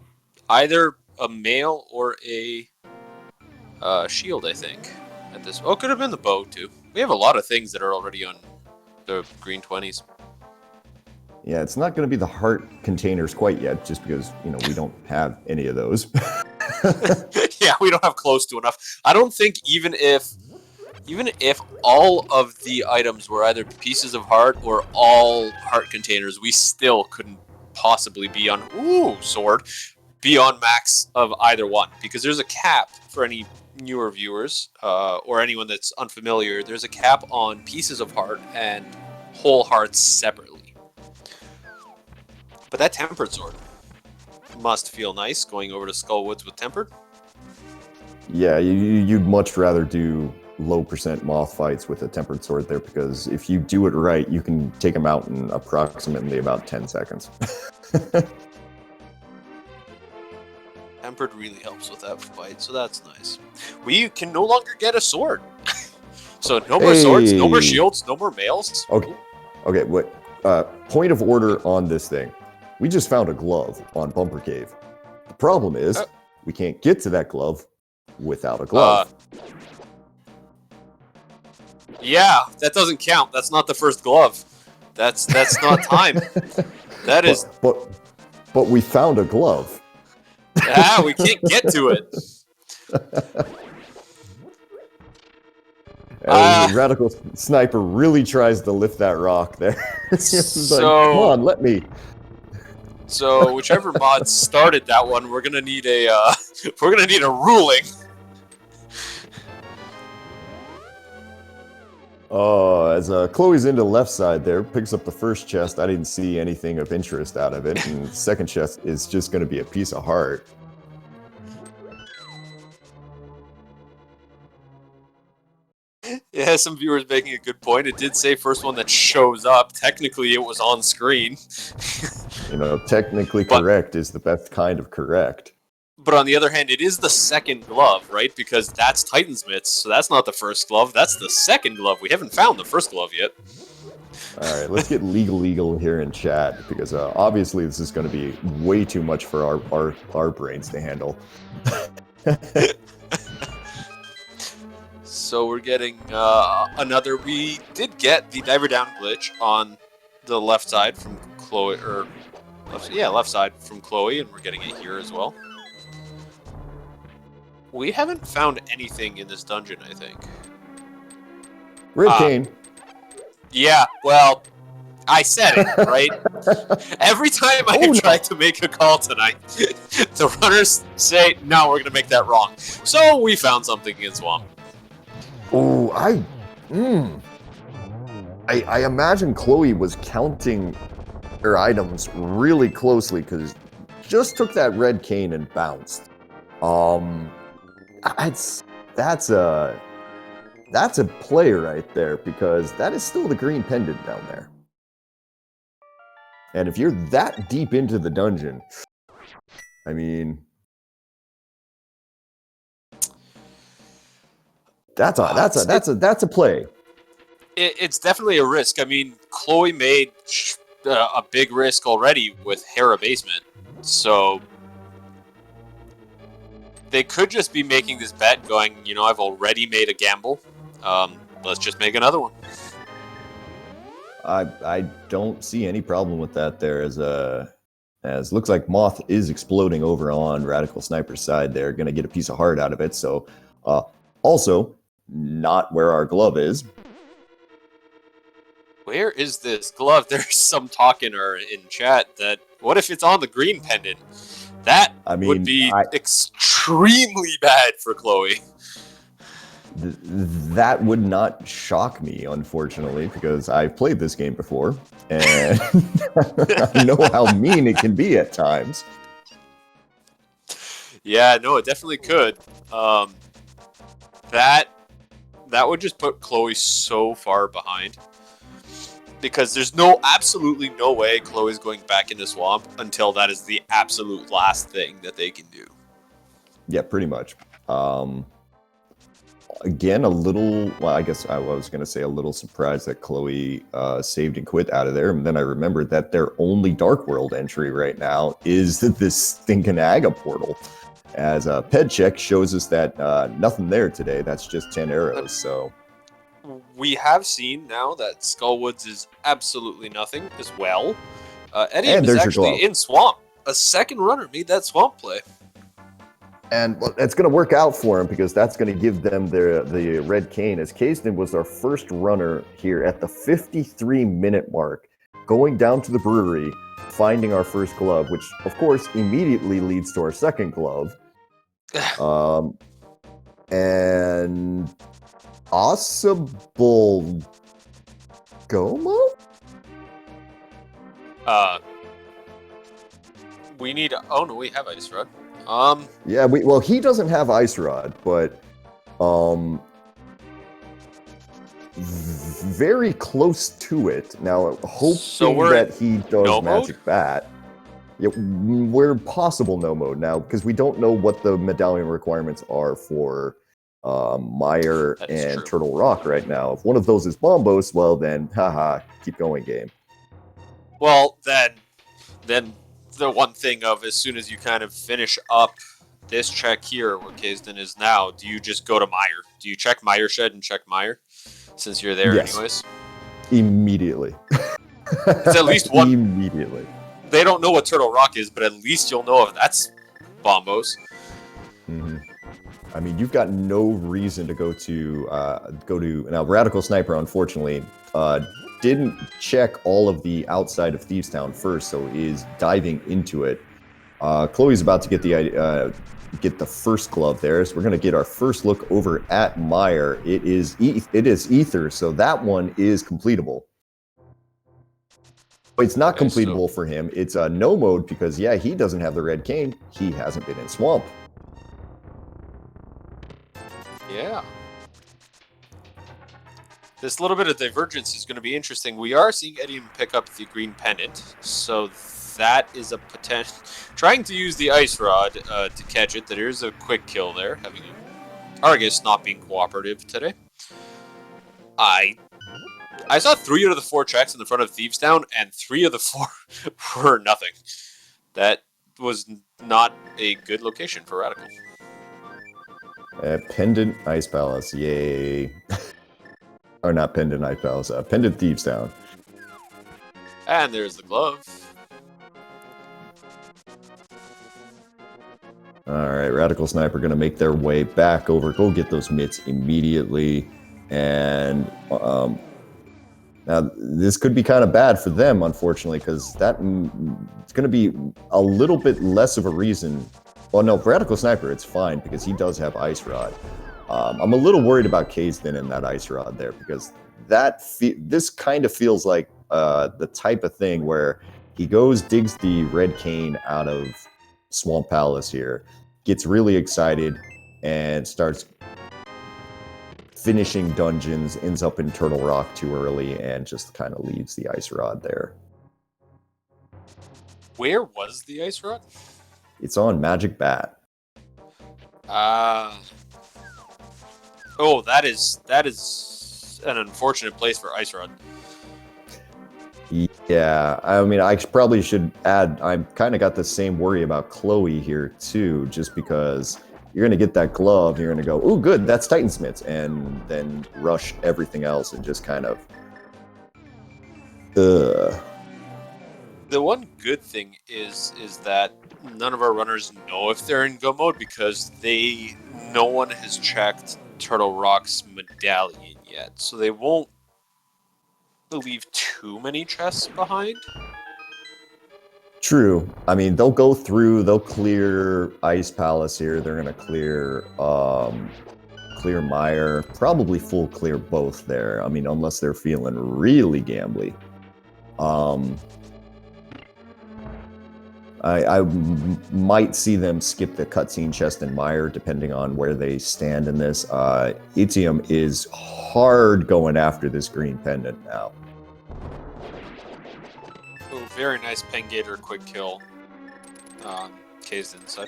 either a mail or a shield, I think. At this, it could have been the bow too. We have a lot of things that are already on the green 20s. Yeah, it's not going to be the heart containers quite yet, just because we don't have any of those. Yeah, we don't have close to enough. I don't think even if all of the items were either pieces of heart or all heart containers, we still couldn't possibly be on max of either one, because there's a cap for any newer viewers or anyone that's unfamiliar. There's a cap on pieces of heart and whole hearts separately. But that tempered sword must feel nice going over to Skullwoods with tempered. Yeah, you'd much rather do low percent moth fights with a tempered sword there, because if you do it right, you can take them out in approximately about 10 seconds. Tempered really helps with that fight, so that's nice. We can no longer get a sword. So no more swords, no more shields, no more mails. Okay, what? Point of order on this thing. We just found a glove on Bumper Cave. The problem is we can't get to that glove without a glove. Yeah, that doesn't count. That's not the first glove. That's not time. That is. But we found a glove. We can't get to it. Radical Sniper really tries to lift that rock there. So, like, come on, let me. So whichever mod started that one, we're gonna need a ruling. As Chloe's into the left side there, picks up the first chest. I didn't see anything of interest out of it, and the second chest is just going to be a piece of heart. Yeah, some viewers making a good point. It did say first one that shows up. Technically, it was on screen. Technically correct is the best kind of correct. But on the other hand, it is the second glove, right? Because that's Titan's Mitts, so that's not the first glove. That's the second glove. We haven't found the first glove yet. All right, let's get legal here in chat, because obviously this is going to be way too much for our brains to handle. So we're getting another. We did get the diver down glitch on the left side from Chloe, left side from Chloe, and we're getting it here as well. We haven't found anything in this dungeon, I think. Red cane. Yeah, well, I said it, right? Every time I try to make a call tonight, the runners say, no, we're going to make that wrong. So we found something in Swamp. Oh, I imagine Chloe was counting her items really closely, because just took that red cane and bounced. That's a play right there, because that is still the green pendant down there. And if you're that deep into the dungeon, I mean, that's a play. It's definitely a risk. I mean, Chloe made a big risk already with Hera Basement, so they could just be making this bet, going, I've already made a gamble. Let's just make another one. I don't see any problem with that there, as looks like Moth is exploding over on Radical Sniper's side. They're going to get a piece of heart out of it. So, also, not where our glove is. Where is this glove? There's some talk in chat that, what if it's on the green pendant? That would be extremely bad for Chloe. That would not shock me, unfortunately, because I've played this game before, and I know how mean it can be at times. Yeah, no, it definitely could. That would just put Chloe so far behind, because there's absolutely no way Chloe's going back in the swamp until that is the absolute last thing that they can do. Yeah, pretty much. Again, I guess I was going to say a little surprised that Chloe saved and quit out of there. And then I remembered that their only Dark World entry right now is this stinking Aga portal. As Ped check shows us that nothing there today. That's just 10 arrows. So we have seen now that Skullwoods is absolutely nothing as well. Eddie is actually in Swamp. A second runner made that Swamp play. And it's going to work out for him, because that's going to give them the red cane, as Kaysden was our first runner here at the 53-minute mark, going down to the brewery, finding our first glove, which, of course, immediately leads to our second glove. And possible Gomo? We need... Oh, no, we have Ice Rod. Yeah, he doesn't have Ice Rod, but very close to it. Now, hoping we're that in he does no mode? Magic Bat. Yeah, we're possible no mode now because we don't know what the medallion requirements are for Meyer That is and true. Turtle Rock right now. If one of those is Bombos, well then, haha, keep going, game. Well, then the one thing of as soon as you kind of finish up this check here, where Kaysden is now, do you just go to Meyer? Do you check Meyer Shed and check Meyer since you're there Yes. anyways? Immediately. It's at least one. Immediately. They don't know what Turtle Rock is, but at least you'll know if that's Bombos. Mm-hmm. I mean, you've got no reason to go to now. Radical Sniper, unfortunately, didn't check all of the outside of Thieves Town first, so is diving into it. Chloe's about to get the first glove there, so we're going to get our first look over at Meyer. It is Ether, so that one is completable. But it's not completable for him. It's no mode because, yeah, he doesn't have the red cane. He hasn't been in Swamp. Yeah. This little bit of divergence is going to be interesting. We are seeing Edium pick up the green pendant, so that is a potential. Trying to use the Ice Rod to catch it. There is a quick kill there, having Argus not being cooperative today. I saw 3 out of the 4 checks in the front of Thieves Town, and 3 of the 4 were nothing. That was not a good location for Radical. Pendant Ice Palace, yay. Or not Pendant Ice Palace, Pendant Thieves Town. And there's the glove. Alright, Radical Sniper going to make their way back over. Go get those mitts immediately. And now this could be kind of bad for them, unfortunately, because it's going to be a little bit less of a reason. Well, no, for Radical Sniper, it's fine because he does have Ice Rod. I'm a little worried about Kaysden and that Ice Rod there because this kind of feels like the type of thing where he goes, digs the red cane out of Swamp Palace here, gets really excited, and starts finishing dungeons, ends up in Turtle Rock too early, and just kind of leaves the Ice Rod there. Where was the Ice Rod? It's on Magic Bat. Oh, that is an unfortunate place for Ice Rod. Yeah, I mean, I probably should add, I've kind of got the same worry about Chloe here too, just because you're going to get that glove, you're going to go, oh, good, that's Titansmiths, and then rush everything else and just kind of, The one good thing is that none of our runners know if they're in go mode because no one has checked Turtle Rock's medallion yet, so they won't leave too many chests behind. True. I mean, they'll go through, they'll clear Ice Palace here, they're going to clear Meyer, probably full clear both there. I mean, unless they're feeling really gambly. I might see them skip the cutscene chest in Meyer, depending on where they stand in this. Etium is hard going after this green pendant now. Oh, very nice Pengator quick kill. Kaysden inside.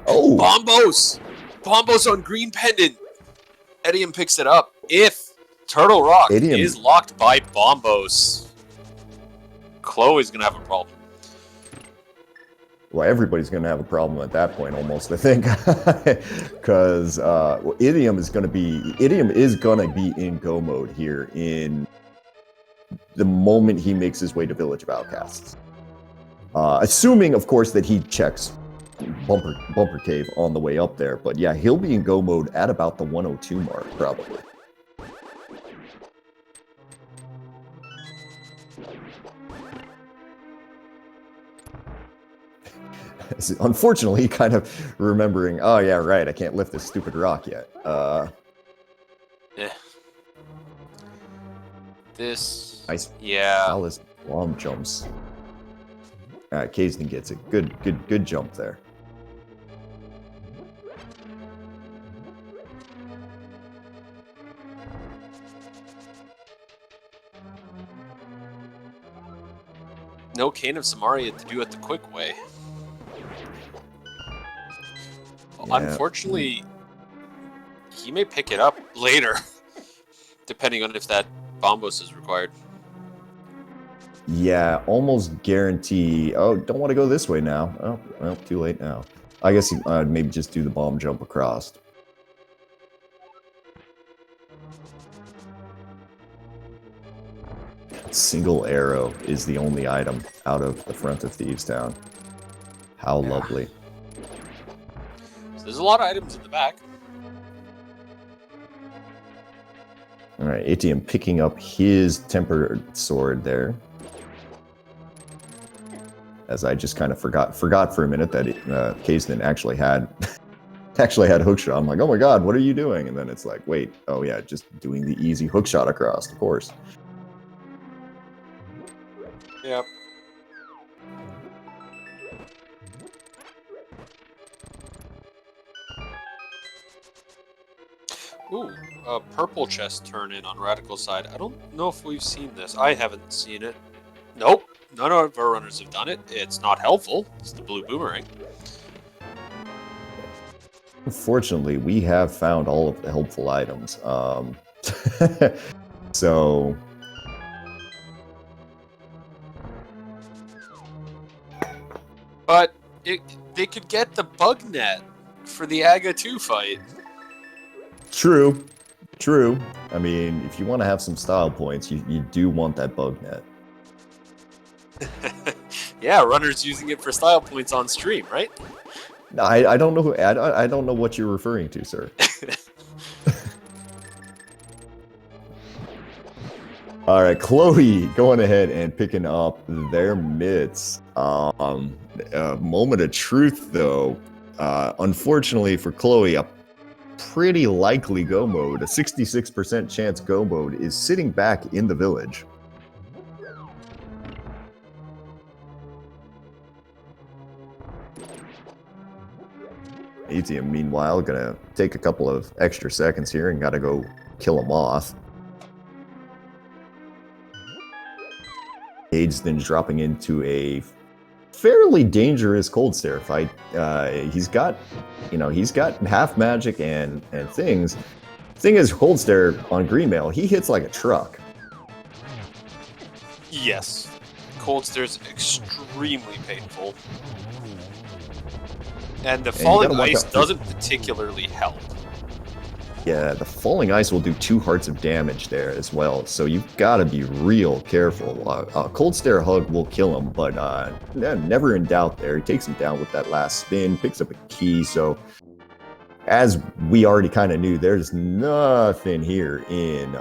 Oh! Bombos on green pendant! Edium picks it up. If Turtle Rock is locked by Bombos, Chloe's going to have a problem. Well, everybody's going to have a problem at that point, almost, I think. Because Idiom is going to be in go mode here in the moment he makes his way to Village of Outcasts. Assuming, of course, that he checks Bumper Cave on the way up there. But yeah, he'll be in go mode at about the 102 mark, probably. Unfortunately, kind of remembering, oh yeah, right, I can't lift this stupid rock yet. Yeah. This. Nice. Yeah. Alice bomb jumps. All right, Kaysden gets it. Good jump there. No Cane of Samaria to do it the quick way. Yeah. Unfortunately, he may pick it up later, depending on if that Bombos is required. Yeah, almost guarantee. Oh, don't want to go this way now. Oh, well, too late now. I guess I'd maybe just do the bomb jump across. Single arrow is the only item out of the front of Thieves Town. How lovely. So there's a lot of items in the back. All right, ATM picking up his tempered sword there. As I just kind of forgot for a minute that Kaysden actually had hookshot. I'm like, oh my god, what are you doing? And then it's like, wait, oh yeah, just doing the easy hookshot across, of course. Yep. Ooh, a purple chest turn in on Radical side. I don't know if we've seen this. I haven't seen it. Nope. None of our runners have done it. It's not helpful. It's the blue boomerang. Unfortunately, we have found all of the helpful items. So... But they could get the bug net for the Aga 2 fight. True. I mean, if you want to have some style points, you do want that bug net. Yeah, runners using it for style points on stream, right? No, I don't know. I don't know what you're referring to, sir. All right, Chloe going ahead and picking up their mitts. Moment of truth, though. Unfortunately for Chloe, a pretty likely go mode, a 66% chance go mode, is sitting back in the village. ATM, meanwhile, gonna take a couple of extra seconds here and gotta go kill a moth. Kaysden dropping into a fairly dangerous cold stare fight. He's got half magic and things. Thing is, cold stare on Greenmail, he hits like a truck. Yes. Cold stare's extremely painful. And the falling ice doesn't particularly help. Yeah, the falling ice will do 2 hearts of damage there as well, so you've got to be real careful. Cold Stare Hug will kill him, but never in doubt there. He takes him down with that last spin, picks up a key, so as we already kind of knew, there's nothing here in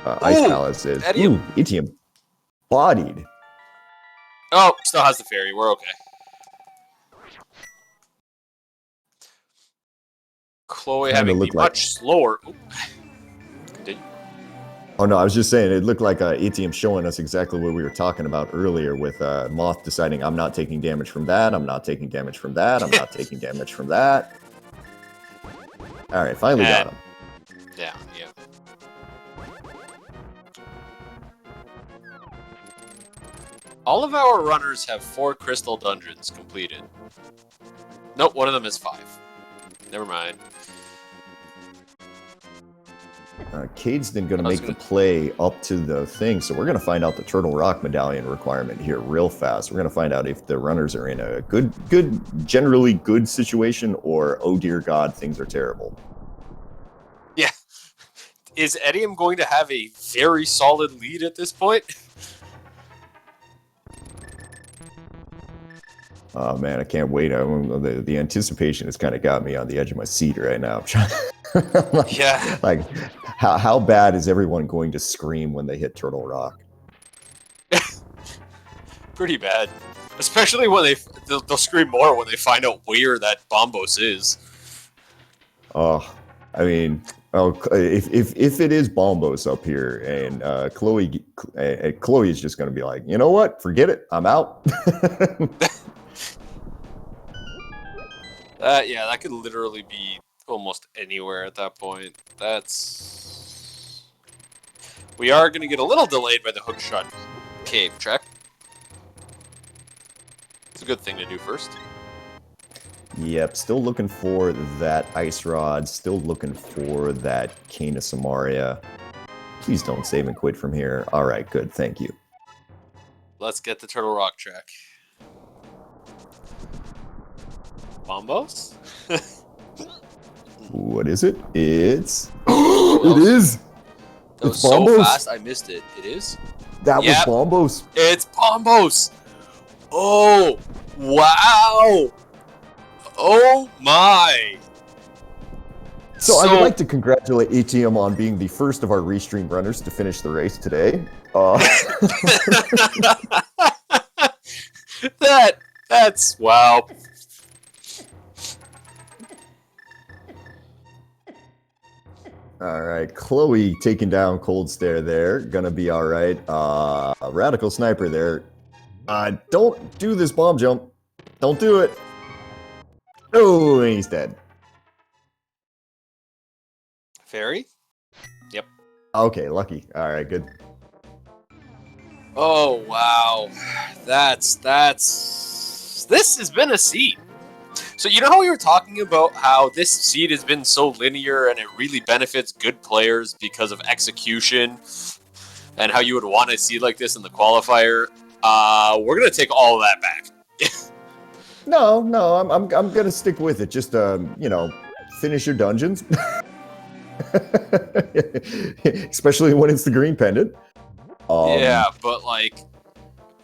Ice Palaces. Ooh, ATM bodied. Oh, still has the fairy. We're okay. Chloe having the much slower. Continue. Oh no, I was just saying it looked like ATM showing us exactly what we were talking about earlier with Moth deciding I'm not taking damage from that, I'm not taking damage from that, I'm not taking damage from that. All right, finally got him. Yeah. All of our runners have 4 crystal dungeons completed. Nope, one of them is 5. Never mind. Kaysden going to make the play up to the thing, so we're going to find out the Turtle Rock Medallion requirement here real fast. We're going to find out if the runners are in a generally good situation, or, oh dear God, things are terrible. Yeah. Is Edium going to have a very solid lead at this point? Oh man, I can't wait. The anticipation has kind of got me on the edge of my seat right now. Yeah. Like, how bad is everyone going to scream when they hit Turtle Rock? Pretty bad. Especially when they'll scream more when they find out where that Bombos is. Oh, I mean, Oh, if it is Bombos up here, and Chloe is just going to be like, you know what? Forget it. I'm out. Yeah, that could literally be almost anywhere at that point. We are going to get a little delayed by the hookshot cave check. It's a good thing to do first. Yep, still looking for that ice rod. Still looking for that cane of Samaria. Please don't save and quit from here. All right, good. Thank you. Let's get the Turtle Rock check. Bombos? What is it? It's... it is! That It's was so Bombos. fast, I missed it. It is? That Yep. was Bombos. It's Bombos! Oh, wow! Oh my! So I would like to congratulate ATM on being the first of our restream runners to finish the race today. That's wow. All right, Chloe taking down Cold Stare there. Gonna be all right. Radical Sniper there. Don't do this bomb jump. Don't do it. Oh, and he's dead. Fairy? Yep. Okay, lucky. All right, good. Oh wow. This has been a seed. So you know how we were talking about how this seed has been so linear and it really benefits good players because of execution and how you would want a seed like this in the qualifier? We're gonna take all of that back. No, I'm gonna stick with it. Just you know, finish your dungeons. Especially when it's the green pendant. Yeah, but like,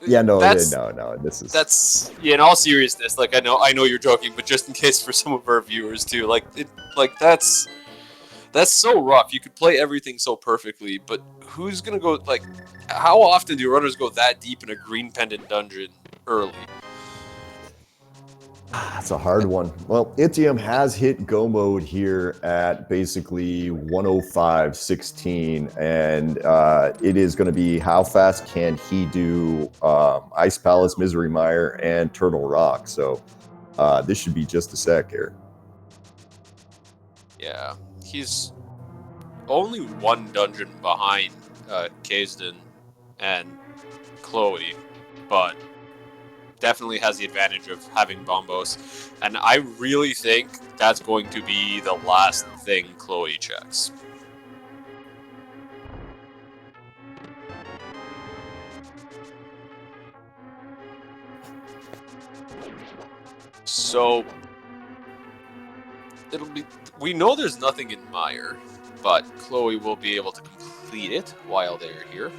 yeah, no. This is in all seriousness. Like, I know you're joking, but just in case for some of our viewers too, that's so rough. You could play everything so perfectly, but who's gonna go? Like, how often do runners go that deep in a green pendant dungeon early? That's a hard one. Well, Itium has hit go mode here at basically 105.16, and it is going to be how fast can he do Ice Palace, Misery Mire, and Turtle Rock. So this should be just a sec here. Yeah, he's only one dungeon behind Kaysden and Chloe, but definitely has the advantage of having Bombos, and I really think that's going to be the last thing Chloe checks. So we know there's nothing in Mire, but Chloe will be able to complete it while they're here.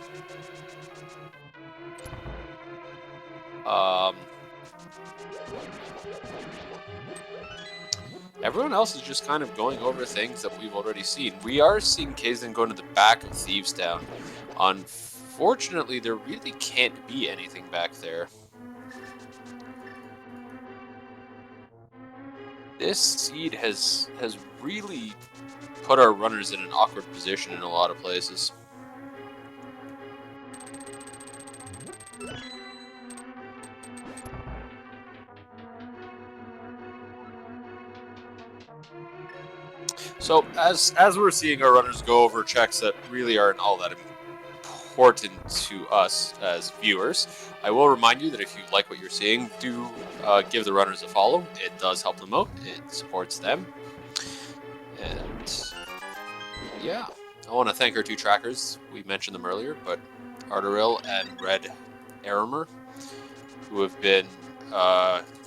Everyone else is just kind of going over things that we've already seen. We are seeing Kaysden go to the back of Thieves Town. Unfortunately, there really can't be anything back there. This seed has really put our runners in an awkward position in a lot of places. So as we're seeing our runners go over checks that really aren't all that important to us as viewers, I will remind you that if you like what you're seeing, do give the runners a follow. It does help them out. It supports them. And yeah, I want to thank our two trackers. We mentioned them earlier, but Arteril and Red Arimer, who have been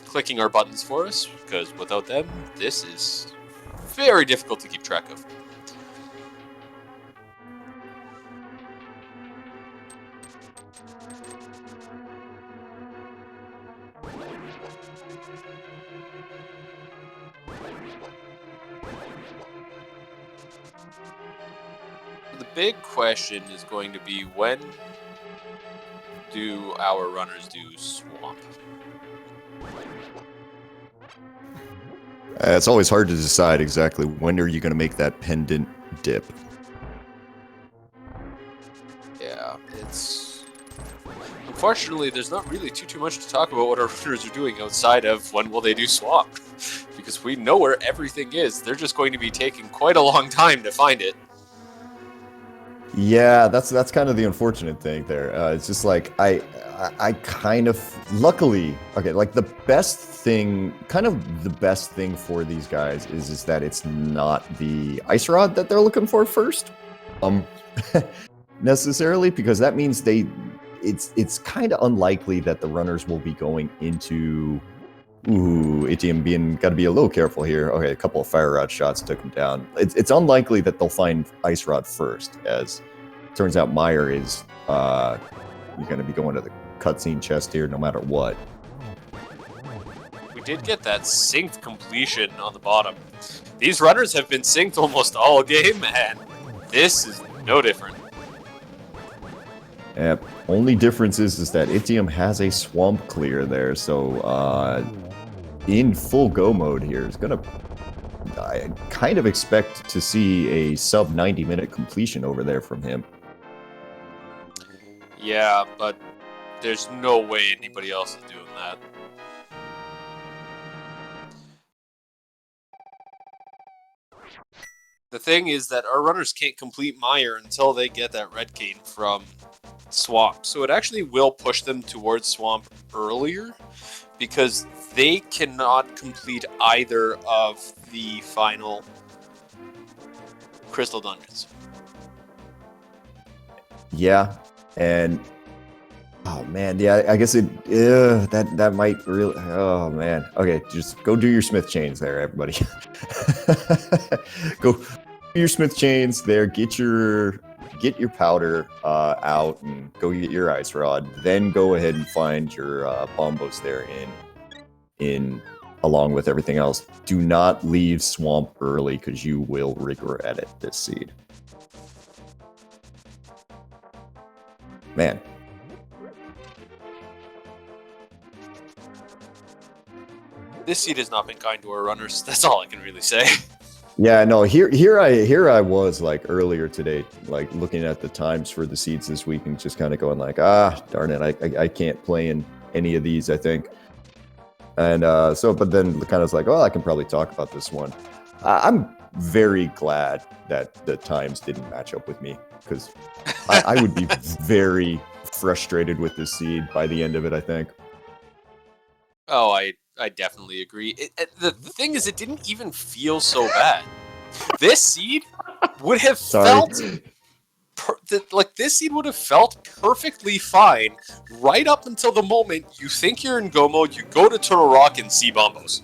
clicking our buttons for us, because without them, this is very difficult to keep track of. The big question is going to be, when do our runners do Swamp? It's always hard to decide exactly when are you going to make that pendant dip. Yeah, it's... Unfortunately, there's not really too much to talk about what our runners are doing outside of when will they do swamp. Because we know where everything is. They're just going to be taking quite a long time to find it. Yeah, that's kind of the unfortunate thing there. It's just like I kind of luckily like the best thing for these guys is that it's not the ice rod that they're looking for first, necessarily, because that means it's kind of unlikely that the runners will be going into. Ooh, ATM got to be a little careful here. Okay, a couple of fire rod shots took him down. It's unlikely that they'll find ice rod first, as turns out Meyer is going to be going to the cutscene chest here no matter what. We did get that synced completion on the bottom. These runners have been synced almost all game, and this is no different. Only difference is that Itium has a swamp clear there, so in full go mode here is gonna. I kind of expect to see a sub 90-minute completion over there from him. Yeah, but there's no way anybody else is doing that. The thing is that our runners can't complete Meyer until they get that red cane from Swamp. So it actually will push them towards Swamp earlier because they cannot complete either of the final Crystal Dungeons. Yeah, and oh man, yeah, I guess that might really. Oh man, okay, just go do your Smith chains there, everybody. Go do your Smith chains there. Get your powder out and go get your ice rod. Then go ahead and find your bombos there in along with everything else. Do not leave Swamp early because you will regret it this seed. Man. This seed has not been kind to our runners. That's all I can really say. Yeah, no, here I was like earlier today, like looking at the times for the seeds this week and just kind of going like, darn it, I can't play in any of these, I think. And but then kind of like, oh, I can probably talk about this one. I'm very glad that the times didn't match up with me because I would be very frustrated with this seed by the end of it, I think. Oh, I definitely agree. The thing is, it didn't even feel so bad. This seed would have felt this seed would have felt perfectly fine right up until the moment you think you're in go mode, you go to Turtle Rock and see bombos.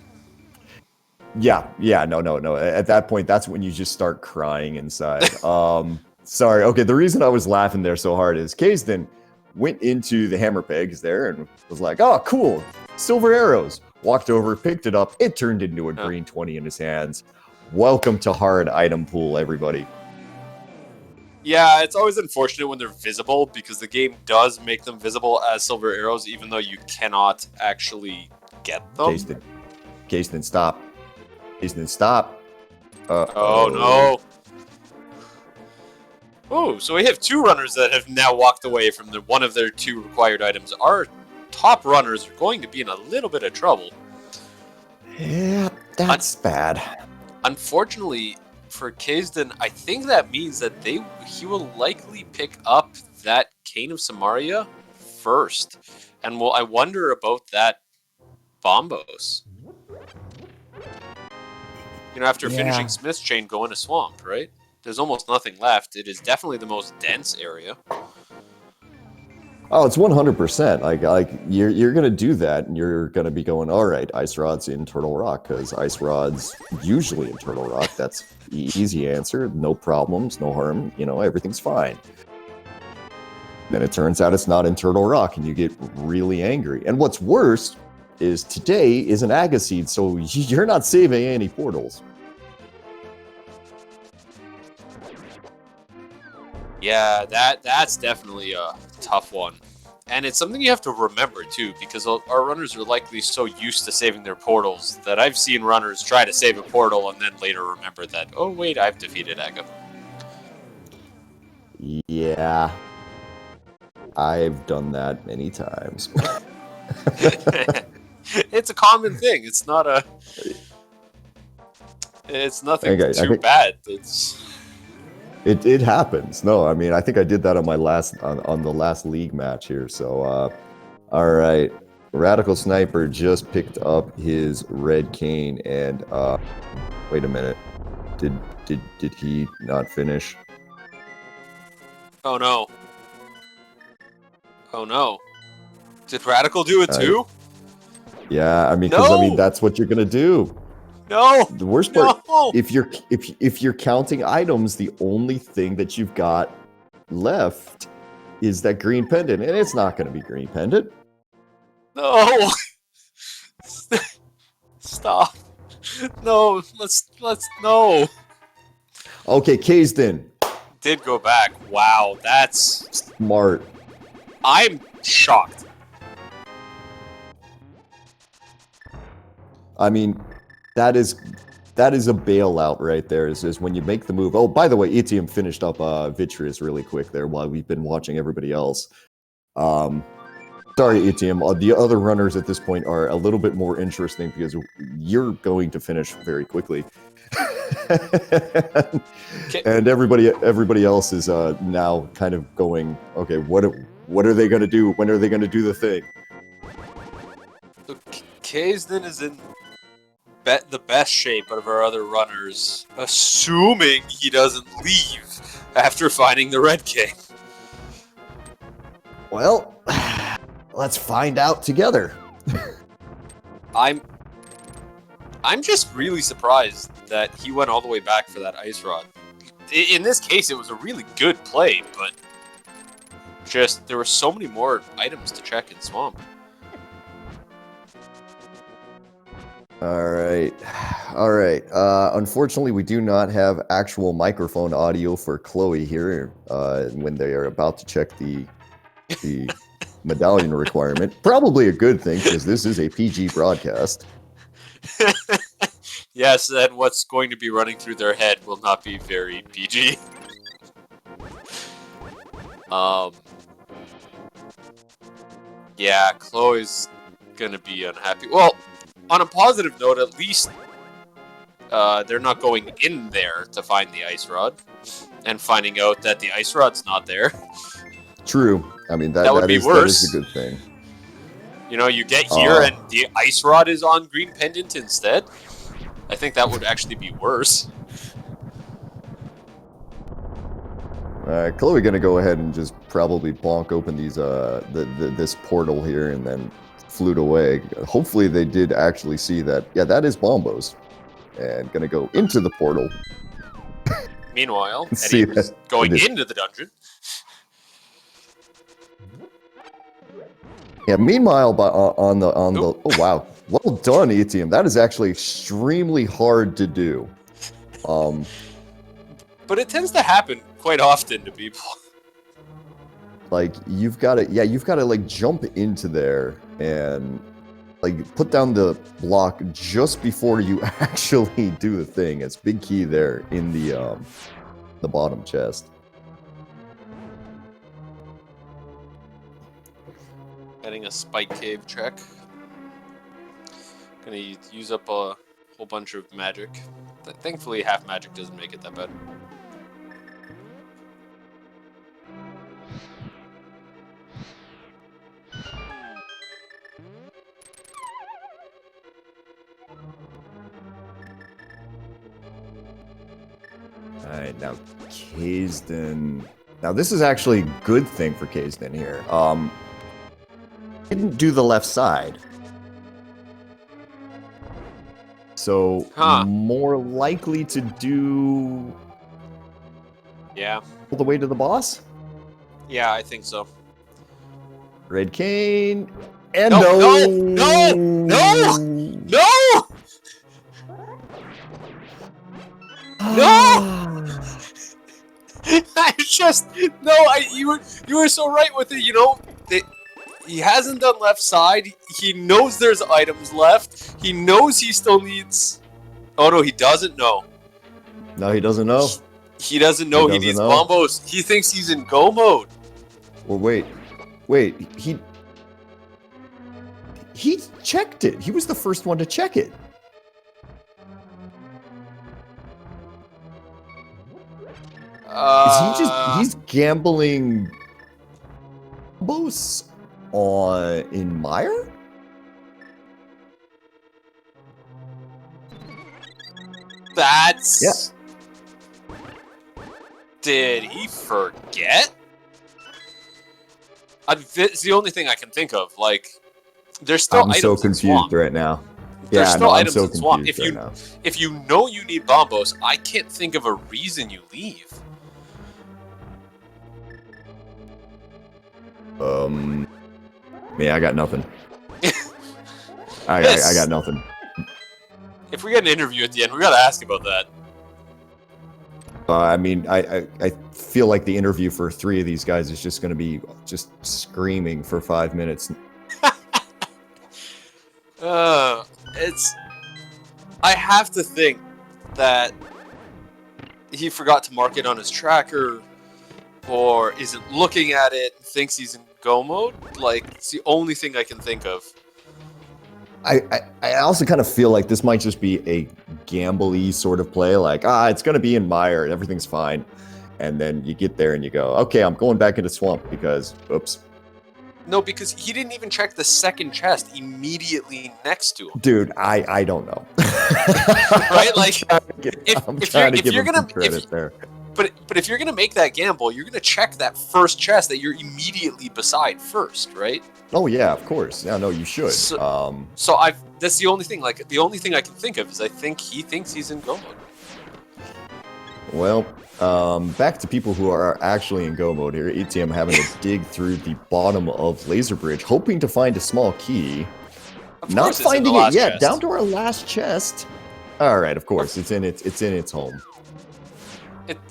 Yeah, no. At that point, that's when you just start crying inside. Sorry. Okay, the reason I was laughing there so hard is Kaysden went into the hammer pegs there and was like, oh, cool, silver arrows. Walked over, picked it up. It turned into a green 20 in his hands. Welcome to hard item pool, everybody. Yeah, it's always unfortunate when they're visible because the game does make them visible as silver arrows, even though you cannot actually get them. Kaysden, stop. Kaysden, stop. Oh, no. Oh, so we have two runners that have now walked away from one of their two required items. Our top runners are going to be in a little bit of trouble. Yeah, that's bad. Unfortunately, for Kaysden, I think that means that he will likely pick up that Cane of Samaria first. And I wonder about that Bombos. After finishing Smith's Chain, go into Swamp, right? There's almost nothing left. It is definitely the most dense area. Oh, it's 100%. Like you're gonna do that, and you're gonna be going, all right, ice rods in Turtle Rock, because ice rods usually in Turtle Rock. That's the easy answer. No problems, no harm. Everything's fine. Then it turns out it's not in Turtle Rock, and you get really angry. And what's worse is today is an Agaseed, so you're not saving any portals. Yeah, that's definitely a tough one. And it's something you have to remember, too, because our runners are likely so used to saving their portals that I've seen runners try to save a portal and then later remember that, oh, wait, I've defeated Aga. Yeah, I've done that many times. It's a common thing. It's not a. It's nothing Okay, I too think bad. it happens. No, I mean I think I did that on my last on the last league match here. So all right, Radical Sniper just picked up his red cane, and wait a minute, did he not finish? Oh no! Oh no! Did Radical do it too? Yeah, I mean, No! because I mean that's what you're gonna do. No! The worst part, No! if you're counting items, the only thing that you've got left is that green pendant, and it's not going to be green pendant. No! Stop! No! Let's no! Okay, Kaysden. Did go back. Wow, that's Smart. I'm shocked. I mean, that is a bailout right there. Is when you make the move. Oh, by the way, Etium finished up Vitreous really quick there while we've been watching everybody else. Sorry, Etium. The other runners at this point are a little bit more interesting because you're going to finish very quickly. And everybody else is now kind of going, okay, what are they going to do? When are they going to do the thing? So Kaysden is in the best shape out of our other runners, assuming he doesn't leave after finding the red king. Well, let's find out together. I'm just really surprised that he went all the way back for that ice rod. In this case, it was a really good play, but just there were so many more items to check in Swamp. All right. Unfortunately, we do not have actual microphone audio for Chloe here when they are about to check the medallion requirement. Probably a good thing because this is a PG broadcast. Yes, and what's going to be running through their head will not be very PG. Yeah, Chloe's gonna be unhappy. Well, on a positive note, at least they're not going in there to find the ice rod and finding out that the ice rod's not there. True. I mean, that would be worse. That is a good thing. You know, you get here and the ice rod is on green pendant instead. I think that would actually be worse. Alright, Chloe gonna go ahead and just probably bonk open these this portal here and then flute away. Hopefully they did actually see that. Yeah, that is Bombos. And gonna go into the portal. Meanwhile, Eddie was going into the dungeon. Yeah, meanwhile, on the oh wow, well done, Etium. That is actually extremely hard to do. But it tends to happen quite often to people. Like you've got to like jump into there and like put down the block just before you actually do the thing. It's big key there in the bottom chest. Getting a spike cave check. Gonna use up a whole bunch of magic. Thankfully, half magic doesn't make it that bad. Alright, now Kaysden. Now this is actually a good thing for Kaysden here. Didn't do the left side. So more likely to do all the way to the boss? Yeah, I think so. Red cane and No! I just you were so right with it. You know, he hasn't done left side. He knows there's items left. He knows he still needs. Oh no, he doesn't know. No, he doesn't know. He doesn't know he needs bombos. He thinks he's in go mode. Well, wait. He checked it. He was the first one to check it. He's gambling bombos in Meyer? That's... Yeah. Did he forget? It's the only thing I can think of. Like, there's still items so confused in Swamp. right now. There's still I'm items so in Swamp. confused If you know you need bombos, I can't think of a reason you leave. Yeah, I got nothing. I got nothing. If we get an interview at the end, we gotta ask about that. I mean, I feel like the interview for 3 of these guys is just going to be just screaming for 5 minutes. I have to think that he forgot to mark it on his tracker, or isn't looking at it, thinks he's in go mode. Like, it's the only thing I can think of. I also kind of feel like this might just be a gamble-y sort of play, like, it's going to be in Meyer, everything's fine. And then you get there and you go, okay, I'm going back into Swamp because, oops. No, because he didn't even check the second chest immediately next to him. Dude, I don't know. Right? Like, if you're gonna make that gamble, you're gonna check that first chest that you're immediately beside first, right? Oh yeah, of course. Yeah, no, you should. That's the only thing. Like, the only thing I can think of is I think he thinks he's in go mode. Well, back to people who are actually in go mode here. ATM having to dig through the bottom of Laser Bridge, hoping to find a small key. Not finding it yet. Chest. Down to our last chest. All right, of course, it's in its home.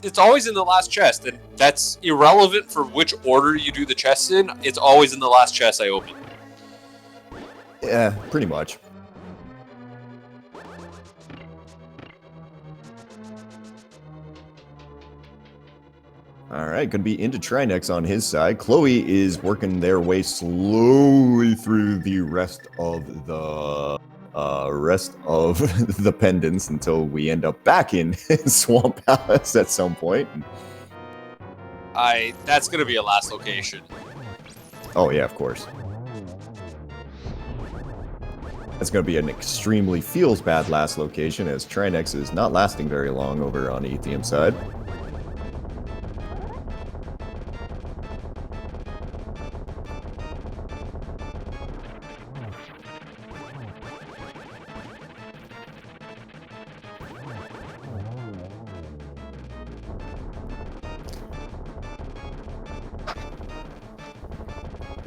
It's always in the last chest, and that's irrelevant for which order you do the chests in. It's always in the last chest I open. Yeah, pretty much. All right, going to be into Trinex on his side. Chloe is working their way slowly through the rest of the pendants until we end up back in Swamp Palace at some point. That's going to be a last location. Oh yeah, of course. That's going to be an extremely feels bad last location, as Trinex is not lasting very long over on the ATM side.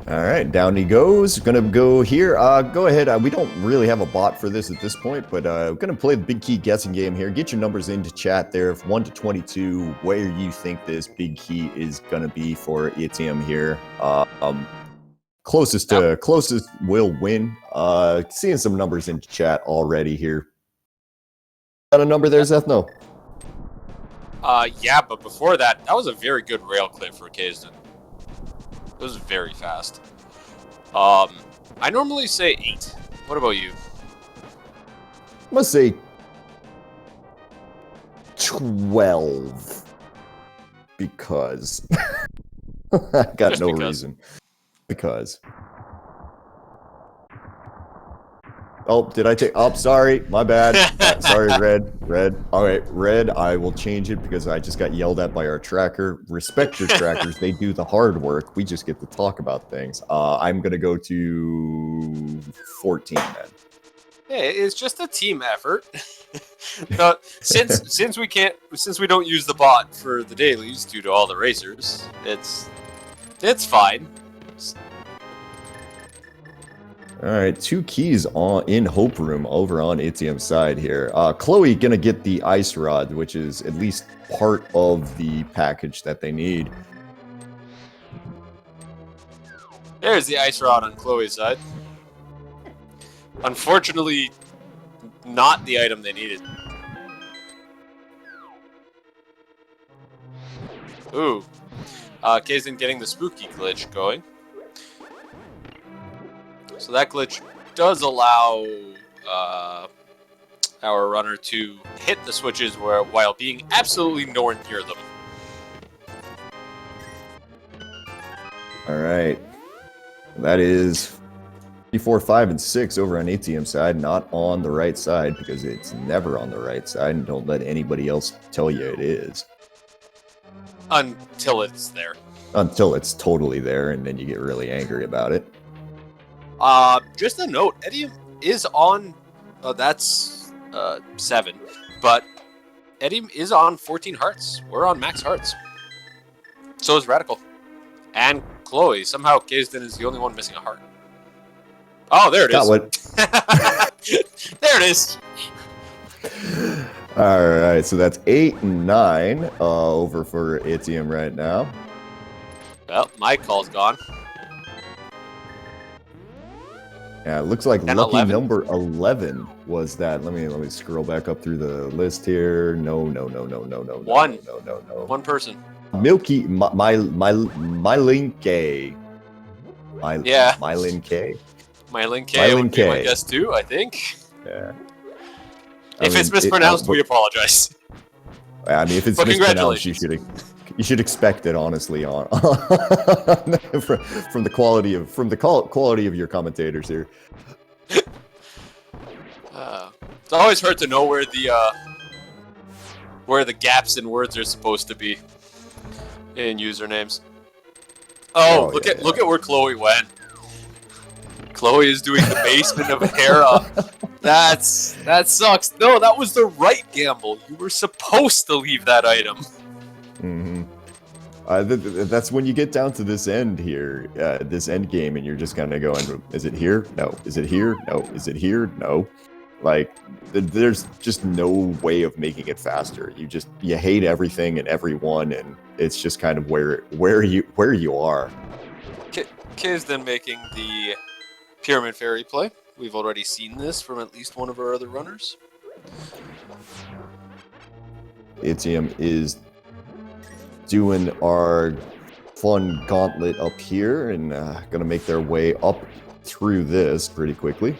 All right, down he goes. Gonna go here. Go ahead. We don't really have a bot for this at this point, but we're gonna play the big key guessing game here. Get your numbers into chat there, 1 to 22, where you think this big key is gonna be for ATM here. Closest will win. Seeing some numbers in chat already here. Got a number there, Zethno? Yeah, but before that was a very good rail clip for Kazen. It was very fast. I normally say 8. What about you? I must say 12. Because. I got just no reason. Because. Oh, did I take... Oh, sorry. My bad. Sorry, Red. All right, Red, I will change it because I just got yelled at by our tracker. Respect your trackers. They do the hard work. We just get to talk about things. I'm going to go to 14 then. Hey, it's just a team effort. Since we don't use the bot for the dailies due to all the racers, it's fine. All right, 2 keys in Hope Room over on ATM side here. Chloe gonna get the ice rod, which is at least part of the package that they need. There's the ice rod on Chloe's side. Unfortunately, not the item they needed. Ooh. Kazin getting the spooky glitch going. So that glitch does allow our runner to hit the switches while being absolutely nowhere near them. All right. That is 3, 4, 5, and 6 over on ATM side, not on the right side because it's never on the right side, and don't let anybody else tell you it is. Until it's there. Until it's totally there, and then you get really angry about it. Just a note, Eddie is on, that's 7, but Eddie is on 14 hearts. We're on max hearts. So is Radical. And Chloe. Somehow Kazdin is the only one missing a heart. Oh, there it is. There it is. All right, so that's 8 and 9 over for ATM right now. Well, my call's gone. Yeah, it looks like 10, lucky 11. number 11 was that. Let me scroll back up through the list here. No. One. No. One person. Milky, Mylin K. Yeah. Mylin K. Mylin K would be my guess too, I think. Yeah. If it's mispronounced, we apologize. I mean, if it's mispronounced, you should expect it, honestly, on from the quality of your commentators here. It's always hard to know where the gaps in words are supposed to be in usernames. Look at where Chloe went. Chloe is doing the basement of Hera. That sucks. No, that was the right gamble. You were supposed to leave that item. Mm-hmm. That's when you get down to this end here, this end game, and you're just kind of going, is it here? No. Is it here? No. Is it here? No. Like, there's just no way of making it faster. You hate everything and everyone, and it's just kind of where you are. Kay's then making the Pyramid Fairy play. We've already seen this from at least one of our other runners. ATM is doing our fun gauntlet up here and going to make their way up through this pretty quickly.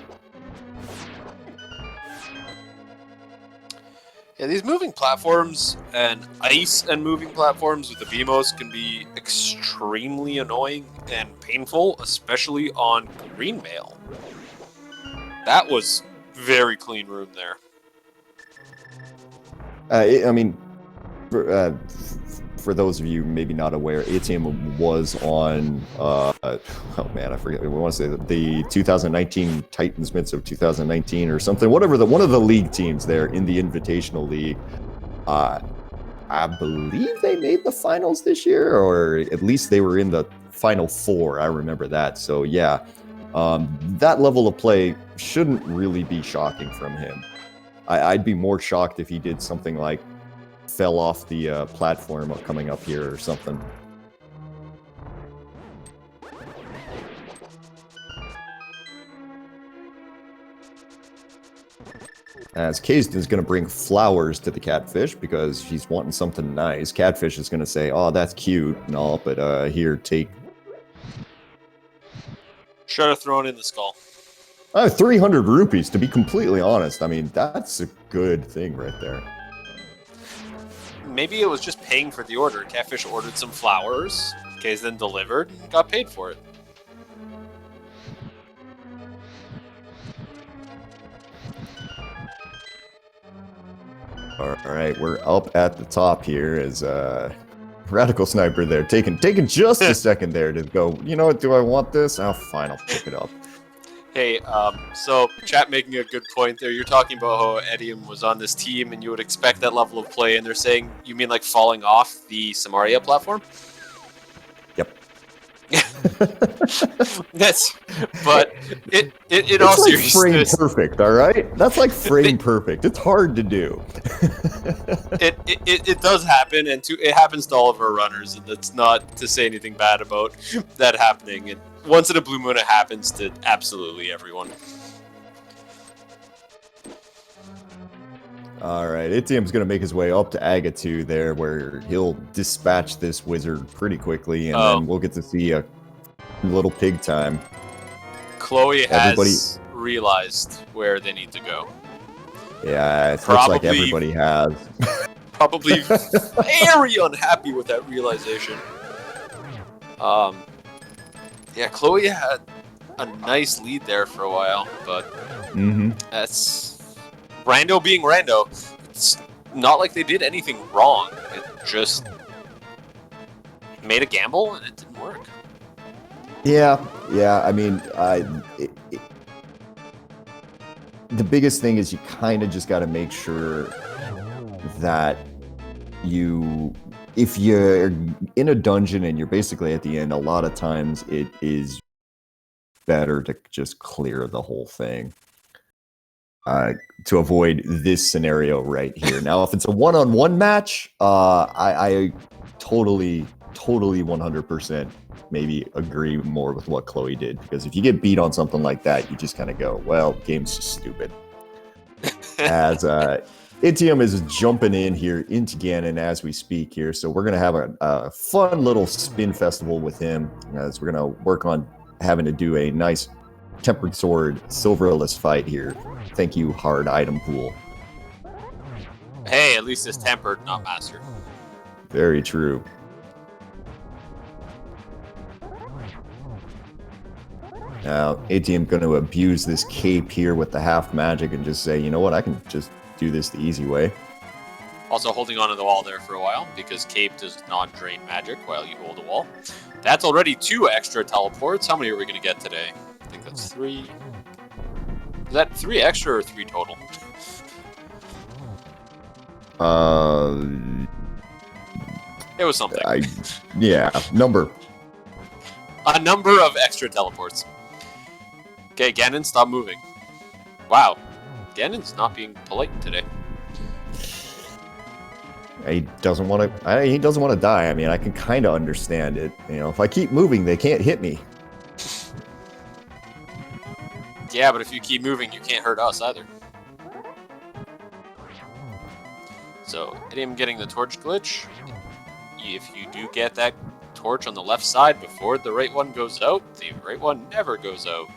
Yeah, these moving platforms and ice and moving platforms with the BMOs can be extremely annoying and painful, especially on green mail. That was very clean room there. I mean, for those of you maybe not aware, ATM was on, oh man, I forget. We want to say the 2019 Titans Mids of 2019 or something. One of the league teams there in the Invitational League. I believe they made the finals this year, or at least they were in the Final Four. I remember that. So yeah, that level of play shouldn't really be shocking from him. I'd be more shocked if he did something like fell off the platform coming up here or something. As Kazdin's going to bring flowers to the catfish because she's wanting something nice. Catfish is going to say, oh, that's cute and all, but here, take. Should have thrown in the skull. 300 rupees, to be completely honest. I mean, that's a good thing right there. Maybe it was just paying for the order. Catfish ordered some flowers, Kaz then delivered, and got paid for it. All right, we're up at the top here as Radical Sniper there, taking just a second there to go, you know what, do I want this? Oh, fine, I'll pick it up. Hey, so chat making a good point there. You're talking about how Edium was on this team and you would expect that level of play, and they're saying, you mean like falling off the Samaria platform? Yep. But in all seriousness, frame perfect, all right? That's like frame perfect. It's hard to do. It does happen, and it happens to all of our runners, and that's not to say anything bad about that happening. And once in a blue moon, it happens to absolutely everyone. All right, Itium's going to make his way up to Agatu there, where he'll dispatch this wizard pretty quickly, and then we'll get to see a little pig time. Chloe has realized where they need to go. Yeah, it looks like everybody has. Probably very unhappy with that realization. Yeah, Chloe had a nice lead there for a while, but that's Rando being Rando. It's not like they did anything wrong. It just made a gamble and it didn't work. Yeah. I mean, the biggest thing is you kind of just got to make sure that if you're in a dungeon and you're basically at the end, a lot of times it is better to just clear the whole thing to avoid this scenario right here. Now, if it's a one-on-one match, I totally 100% maybe agree more with what Chloe did, because if you get beat on something like that, you just kind of go, well, game's just stupid. As Itium is jumping in here into Ganon as we speak here, so we're going to have a fun little spin festival with him, as we're going to work on having to do a nice Tempered Sword Silverless fight here. Thank you, hard item pool. Hey, at least it's tempered, not mastered. Very true. Now, Itium going to abuse this cape here with the half magic and just say, you know what, I can just do this the easy way. Also holding onto the wall there for a while, because cape does not drain magic while you hold a wall. That's already 2 extra teleports. How many are we going to get today? I think that's 3. Is that 3 extra or 3 total? It was something. Yeah, number. A number of extra teleports. Okay, Ganon, stop moving. Wow. Ganon's not being polite today. He doesn't want to die. I mean, I can kind of understand it. You know, if I keep moving, they can't hit me. Yeah, but if you keep moving, you can't hurt us either. So, him getting the torch glitch. If you do get that torch on the left side before the right one goes out, the right one never goes out.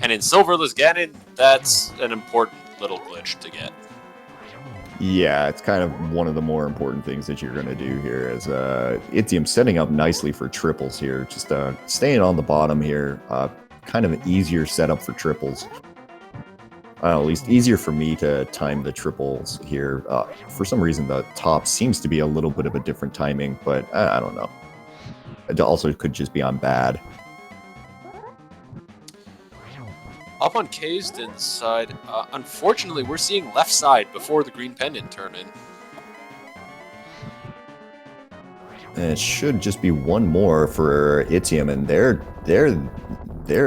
And in Silverless Ganon, that's an important little glitch to get. Yeah, it's kind of one of the more important things that you're going to do here, as Itium setting up nicely for triples here. Just staying on the bottom here. Kind of an easier setup for triples. At least easier for me to time the triples here. For some reason, the top seems to be a little bit of a different timing, but I don't know. It also could just be on bad. Up on Kazdin's side, unfortunately, we're seeing left side before the green pendant turn in. And it should just be one more for Itium, and there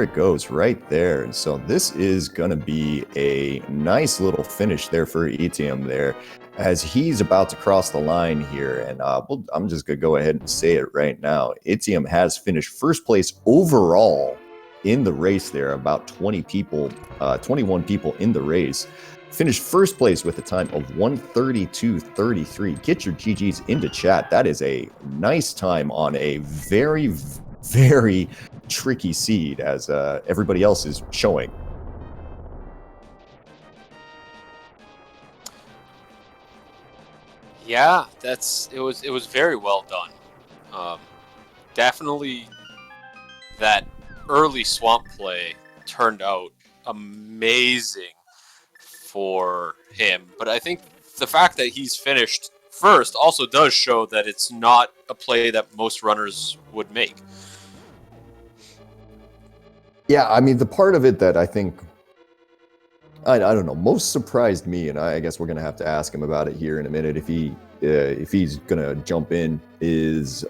it goes right there. And so this is going to be a nice little finish there for Itium there, as he's about to cross the line here. And I'm just going to go ahead and say it right now. Itium has finished first place overall in the race there. About 21 people in the race. Finished first place with a time of 1:32:33. Get your GGs into chat. That is a nice time on a very, very tricky seed, as everybody else is showing. Yeah, it was very well done. Definitely that early swamp play turned out amazing for him, but I think the fact that he's finished first also does show that it's not a play that most runners would make. Yeah, I mean, the part of it that I think, I don't know, most surprised me, and I guess we're going to have to ask him about it here in a minute if he's going to jump in, is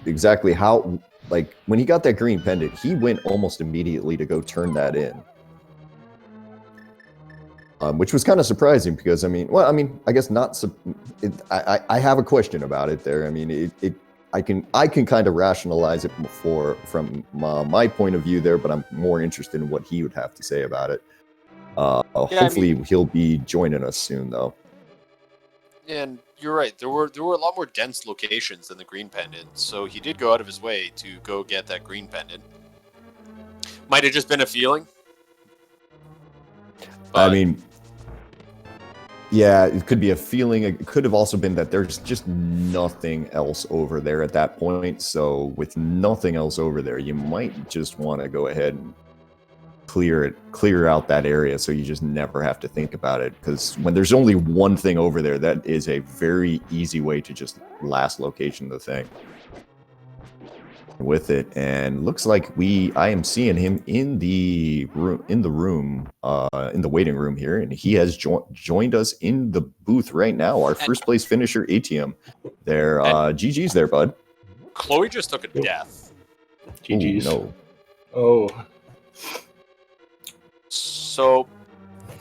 exactly how, like, when he got that green pendant, he went almost immediately to go turn that in. Which was kind of surprising, because, I guess not. I have a question about it there. I mean, I can kind of rationalize it from my point of view there, but I'm more interested in what he would have to say about it. Hopefully he'll be joining us soon, though. And you're right. There were a lot more dense locations than the green pendant, so he did go out of his way to go get that green pendant. Might have just been a feeling. I mean, yeah, it could be a feeling. It could have also been that there's just nothing else over there at that point. So with nothing else over there, you might just want to go ahead and clear out that area so you just never have to think about it, because when there's only one thing over there, that is a very easy way to just last location the thing with it. And looks like I am seeing him in the room in the waiting room here, and he has joined us in the booth right now, our first place finisher ATM there. GG's there, bud. Chloe just took a death. GG's. No. Oh. So,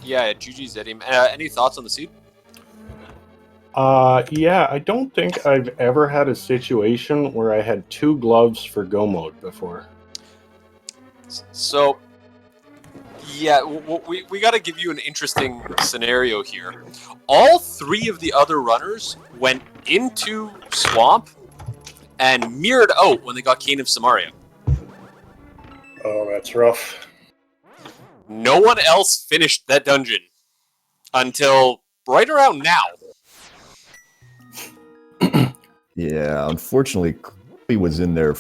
yeah, GG's at him. Any thoughts on the seed? Yeah, I don't think I've ever had a situation where I had 2 gloves for go mode before. So, yeah, we got to give you an interesting scenario here. All 3 of the other runners went into Swamp and mirrored out when they got Cane of Samaria. Oh, that's rough. No one else finished that dungeon until right around now. Yeah, unfortunately, Chloe was in there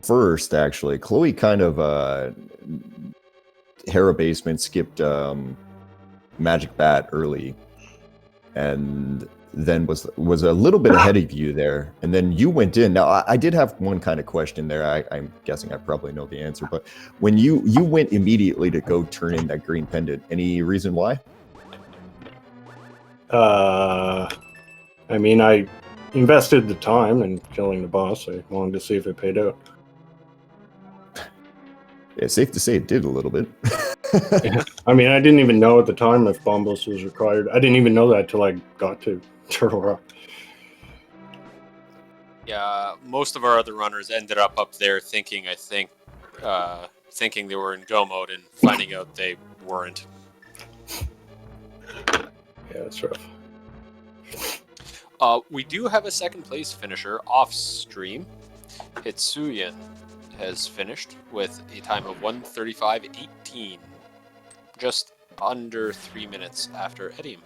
first, actually. Chloe kind of, Hera Basement skipped Magic Bat early, and then was a little bit ahead of you there, and then you went in. Now, I did have one kind of question there. I'm guessing I probably know the answer, but when you went immediately to go turn in that green pendant, any reason why? I mean, I invested the time in killing the boss. I wanted to see if it paid out. Yeah, safe to say it did a little bit. I mean, I didn't even know at the time if Bombos was required. I didn't even know that till I got to Turtle Rock. Yeah, most of our other runners ended up there thinking they were in go mode and finding out they weren't. Yeah, that's rough. We do have a second place finisher off stream. Hitsuyan has finished with a time of 1:35.18, just under 3 minutes after Edim.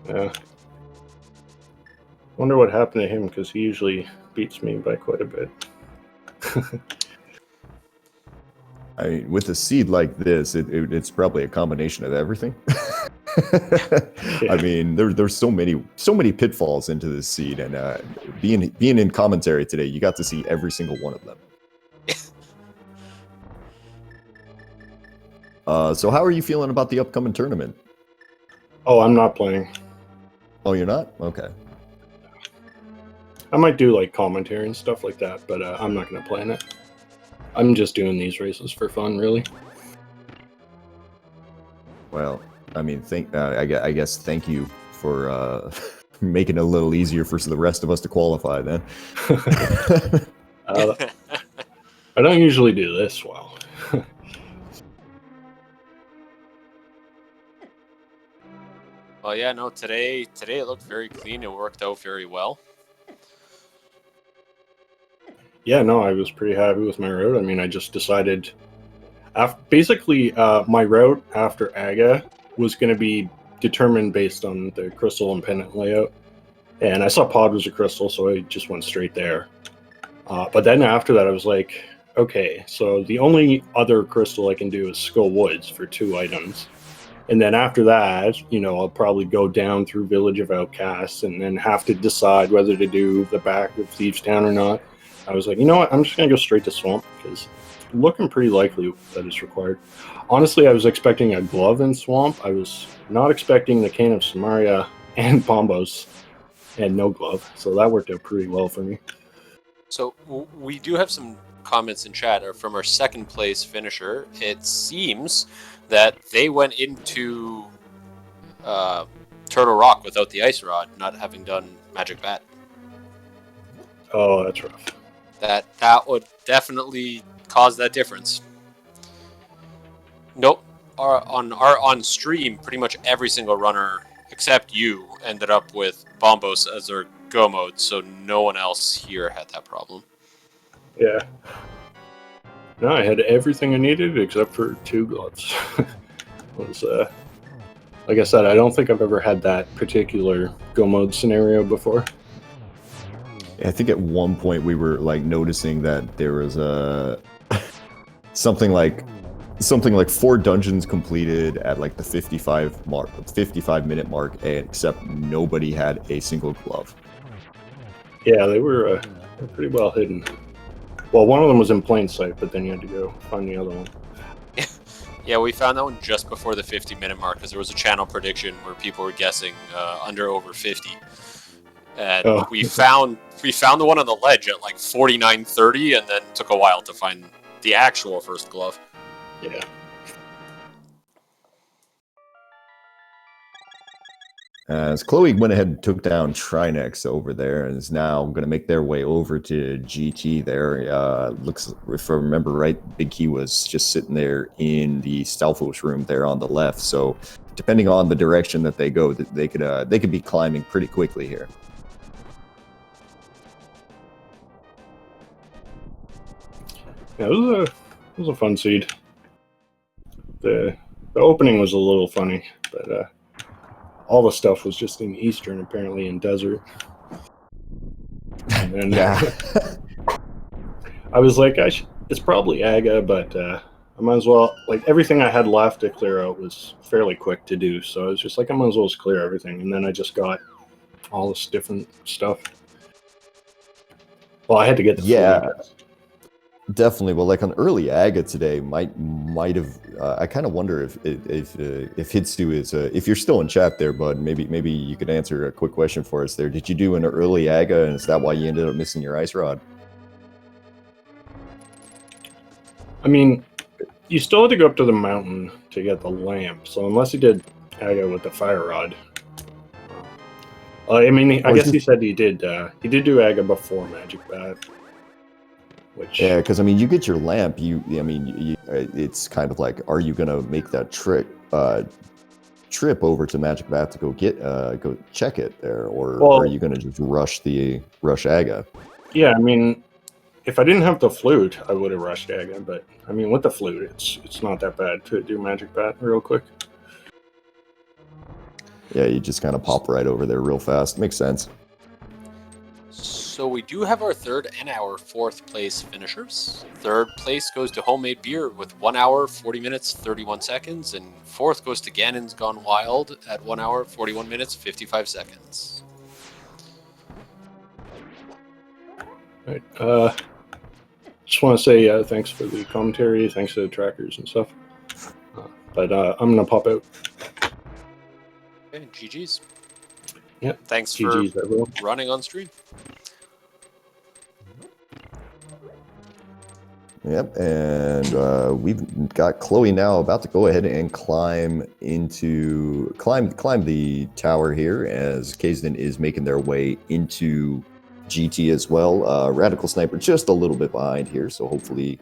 Yeah. Wonder what happened to him, because he usually beats me by quite a bit. I mean, with a seed like this, it's probably a combination of everything. I mean, there's so many pitfalls into this seed, and being in commentary today, you got to see every single one of them. So how are you feeling about the upcoming tournament? Oh, I'm not playing. Oh, you're not? Okay. I might do like commentary and stuff like that, but I'm not going to play in it. I'm just doing these races for fun, really. Well, I mean, I guess thank you for making it a little easier for the rest of us to qualify then. I don't usually do this well. Well, yeah, no, today it looked very clean. It worked out very well. Yeah, no, I was pretty happy with my route. I mean, I just decided... Basically, my route after Aga was going to be determined based on the crystal and pendant layout. And I saw Pod was a crystal, so I just went straight there. But then after that, I was like, okay, so the only other crystal I can do is Skull Woods for 2 items. And then after that, I'll probably go down through Village of Outcasts and then have to decide whether to do the back of Thieves Town or not. I was like, you know what, I'm just going to go straight to Swamp, because it's looking pretty likely that it's required. Honestly, I was expecting a glove in Swamp. I was not expecting the Cane of Samaria and Bombos and no glove. So that worked out pretty well for me. So we do have some comments in chat from our second place finisher. It seems that they went into Turtle Rock without the Ice Rod, not having done Magic Bat. Oh, that's rough. That would definitely cause that difference. Nope. On stream, pretty much every single runner except you ended up with Bombos as their go mode, so no one else here had that problem. Yeah. No, I had everything I needed except for 2 gloves. It was, like I said, I don't think I've ever had that particular go mode scenario before. I think at one point we were like noticing that there was a something like 4 dungeons completed at like the 55 minute mark, except nobody had a single glove. Yeah, they were pretty well hidden. Well, one of them was in plain sight, but then you had to go find the other one. Yeah, we found that one just before the 50-minute mark because there was a channel prediction where people were guessing under over 50. And we found the one on the ledge at like 49:30, and then took a while to find the actual first glove. Yeah. As Chloe went ahead and took down Trinex over there and is now going to make their way over to GT there. Looks, if I remember right, Big Key was just sitting there in the Stalfos room there on the left. So depending on the direction that they go, they could be climbing pretty quickly here. Yeah, it was a fun seed. The opening was a little funny, but all the stuff was just in Eastern, apparently in desert. And then Yeah. I was like, it's probably Aga, but I might as well, like, everything I had left to clear out was fairly quick to do. So I was just like, I might as well just clear everything. And then I just got all this different stuff. Well, I had to get the food. Definitely. Well, like on early Aga today, might have. I kind of wonder if Hitsu is. If you're still in chat there, bud, maybe you could answer a quick question for us there. Did you do an early Aga, and is that why you ended up missing your ice rod? I mean, you still had to go up to the mountain to get the lamp. So unless you did Aga with the fire rod, I mean, I guess he said he did do Aga before Magic Bat. Which, yeah, because I mean, you get your lamp. It's kind of like, are you gonna make that trip over to Magic Bat to go check it there, or are you gonna just rush Aga? Yeah, I mean, if I didn't have the flute, I would have rushed Aga. But I mean, with the flute, it's not that bad to do Magic Bat real quick. Yeah, you just kind of pop right over there real fast. Makes sense. So we do have our third and our fourth place finishers. Third place goes to Homemade Beer with 1 hour, 40 minutes, 31 seconds. And fourth goes to Ganon's Gone Wild at 1 hour, 41 minutes, 55 seconds. All right. Just want to say thanks for the commentary. Thanks to the trackers and stuff. But I'm going to pop out. Okay, GG's. Yep. Thanks GG's, for everyone. running on stream. Yep, and we've got Chloe now about to go ahead and climb the tower here as Kazden is making their way into GT as well. Radical Sniper just a little bit behind here, so hopefully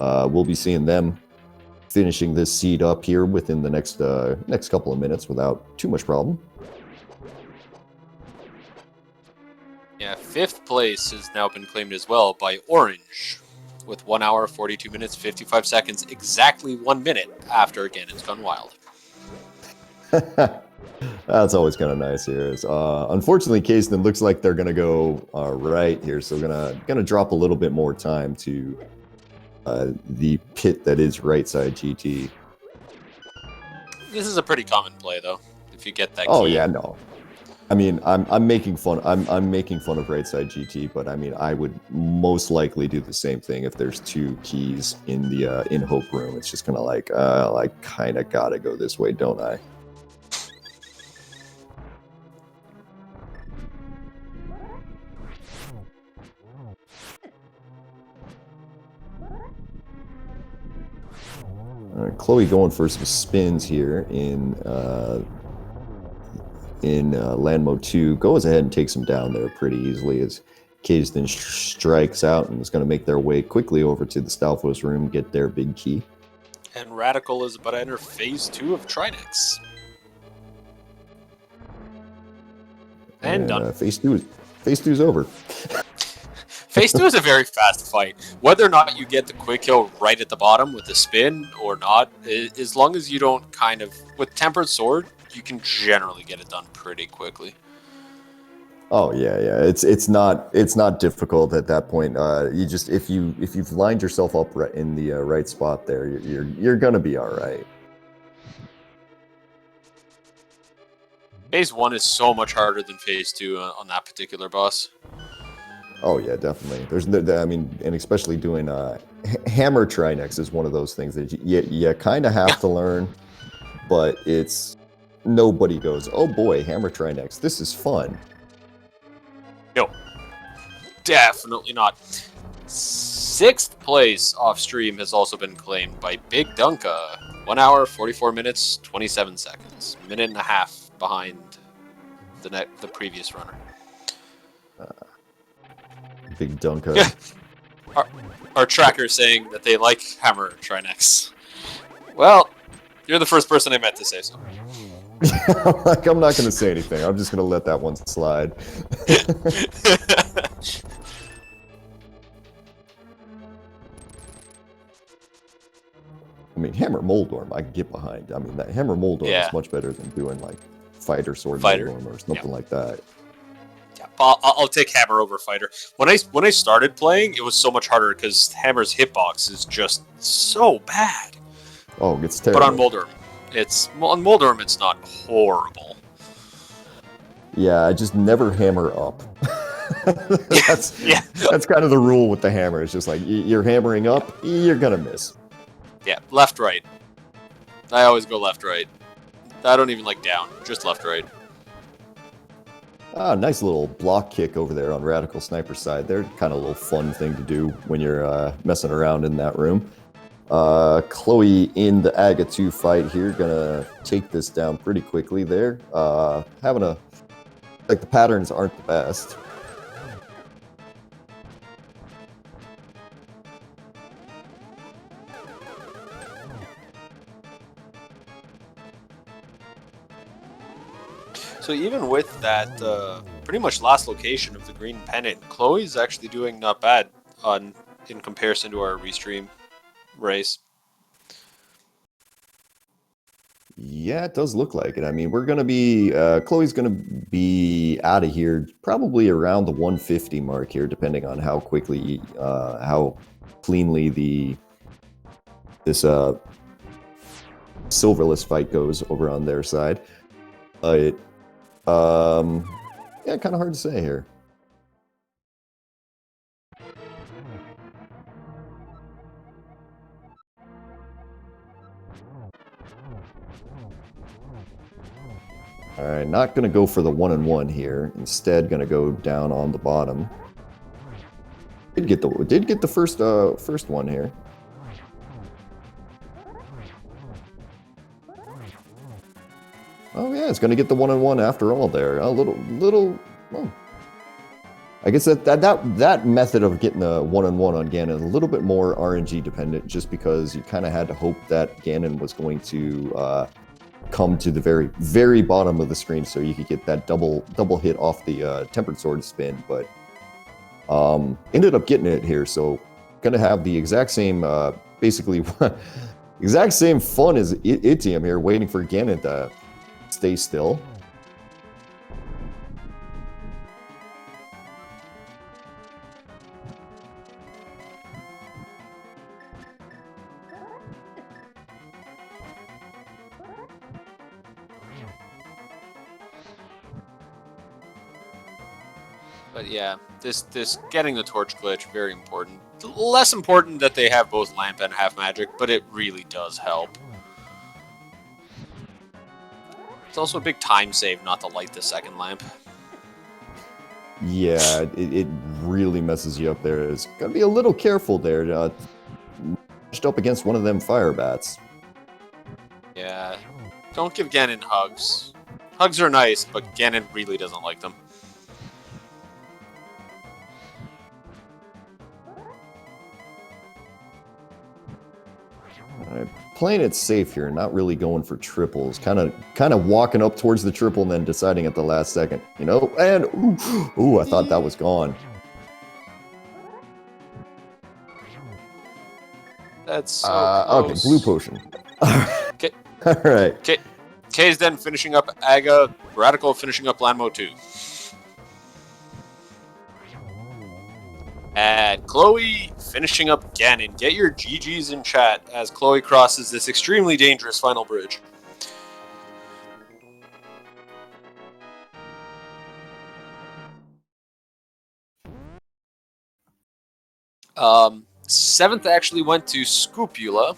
we'll be seeing them finishing this seed up here within the next couple of minutes without too much problem. Yeah, fifth place has now been claimed as well by Orange with 1 hour, 42 minutes, 55 seconds, exactly 1 minute after Ganon's Gone Wild. That's always kind of nice here. Unfortunately, Kazden looks like they're going to go right here, so gonna drop a little bit more time to the pit that is right side GT. This is a pretty common play, though, if you get that key. Oh, yeah, no. I mean, I'm making fun. I'm making fun of right side GT, but I mean, I would most likely do the same thing if there's 2 keys in the in Hope room. It's just kind of like, I kind of gotta go this way, don't I? All right, Chloe going for some spins here in land mode 2, goes ahead and takes him down there pretty easily as Kazden strikes out and is going to make their way quickly over to the Stalfos room, get their big key. And Radical is about to enter phase 2 of Trinex. And done. Phase two is over. Phase 2 is a very fast fight. Whether or not you get the quick kill right at the bottom with the spin or not, as long as you don't kind of... With Tempered Sword, you can generally get it done pretty quickly. Oh yeah. It's not difficult at that point. You just if you've lined yourself up right in the right spot there, you're gonna be all right. Phase 1 is so much harder than Phase 2 on that particular boss. Oh yeah, definitely. And especially doing hammer Trinex is one of those things that you kind of have to learn, but nobody goes, oh boy, hammer Trinex, this is fun. No, definitely not. 6th place off stream has also been claimed by Big Dunka. 1 hour, 44 minutes, 27 seconds. Minute and a half behind the previous runner. Big Dunka. Our tracker saying that they like hammer Trinex. Well, you're the first person I met to say so. Like, I'm not going to say anything. I'm just going to let that one slide. I mean, Hammer Moldorm, I can get behind. I mean, that Hammer Moldorm is much better than doing, like, Fighter Sword Moldorm or something like that. Yeah, I'll take Hammer over Fighter. When I started playing, it was so much harder because Hammer's hitbox is just so bad. Oh, it's terrible. But on Moldorm, it's not horrible. Yeah, I just never hammer up. That's kind of the rule with the hammer. It's just like, you're hammering up, you're gonna miss. Yeah, left, right. I always go left, right. I don't even like down, just left, right. Ah, nice little block kick over there on Radical Sniper's side. They're kind of a little fun thing to do when you're messing around in that room. Chloe in the Aga 2 fight here, gonna take this down pretty quickly there. Like, the patterns aren't the best. So even with that pretty much last location of the green pennant, Chloe's actually doing not bad in comparison to our restream race. Yeah, it does look like it. I mean, we're going to be... Chloe's going to be out of here probably around the 150 mark here, depending on how quickly, how cleanly this Silverless fight goes over on their side. But, yeah, kind of hard to say here. All right, not going to go for the 1-on-1 here. Instead, going to go down on the bottom. Did get the first one here. Oh yeah, it's going to get the 1-on-1 after all there. A little. Well, I guess that method of getting the 1-on-1 on Ganon is a little bit more RNG dependent, just because you kind of had to hope that Ganon was going to come to the very, very bottom of the screen so you could get that double hit off the Tempered Sword spin, but ended up getting it here, so gonna have the exact same, basically, exact same fun as Itium here, waiting for Ganon to stay still. But yeah, this getting the torch glitch, very important. Less important that they have both lamp and half magic, but it really does help. It's also a big time save not to light the second lamp. Yeah, it really messes you up there. It's gotta be a little careful there. Pushed up against one of them fire bats. Yeah, don't give Ganon hugs. Hugs are nice, but Ganon really doesn't like them. All right, playing it safe here, not really going for triples. Kind of walking up towards the triple and then deciding at the last second, you know. And ooh, I thought that was gone. That's so okay, close. blue potion. Okay. All right. Okay. K's then finishing up Aga. Radical finishing up Lanmo 2. And Chloe finishing up Ganon. Get your GGs in chat as Chloe crosses this extremely dangerous final bridge. Seventh actually went to Scupula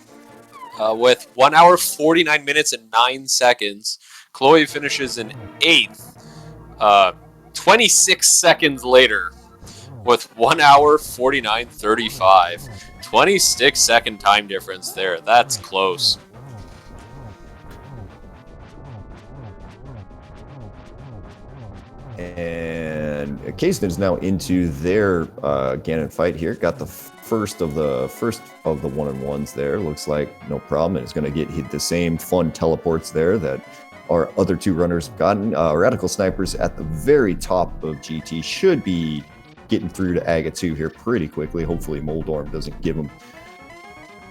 with 1 hour 49 minutes and 9 seconds. Chloe finishes in 8th 26 seconds later with 1 hour 49:35. 26-second time difference there. That's close. And Kazdan is now into their Ganon fight here. Got the first of the 1-on-1s there. Looks like no problem. And it's going to get the same fun teleports there that our other two runners have gotten. Radical Snipers at the very top of GT should be getting through to Aga 2 here pretty quickly. Hopefully Moldorm doesn't give them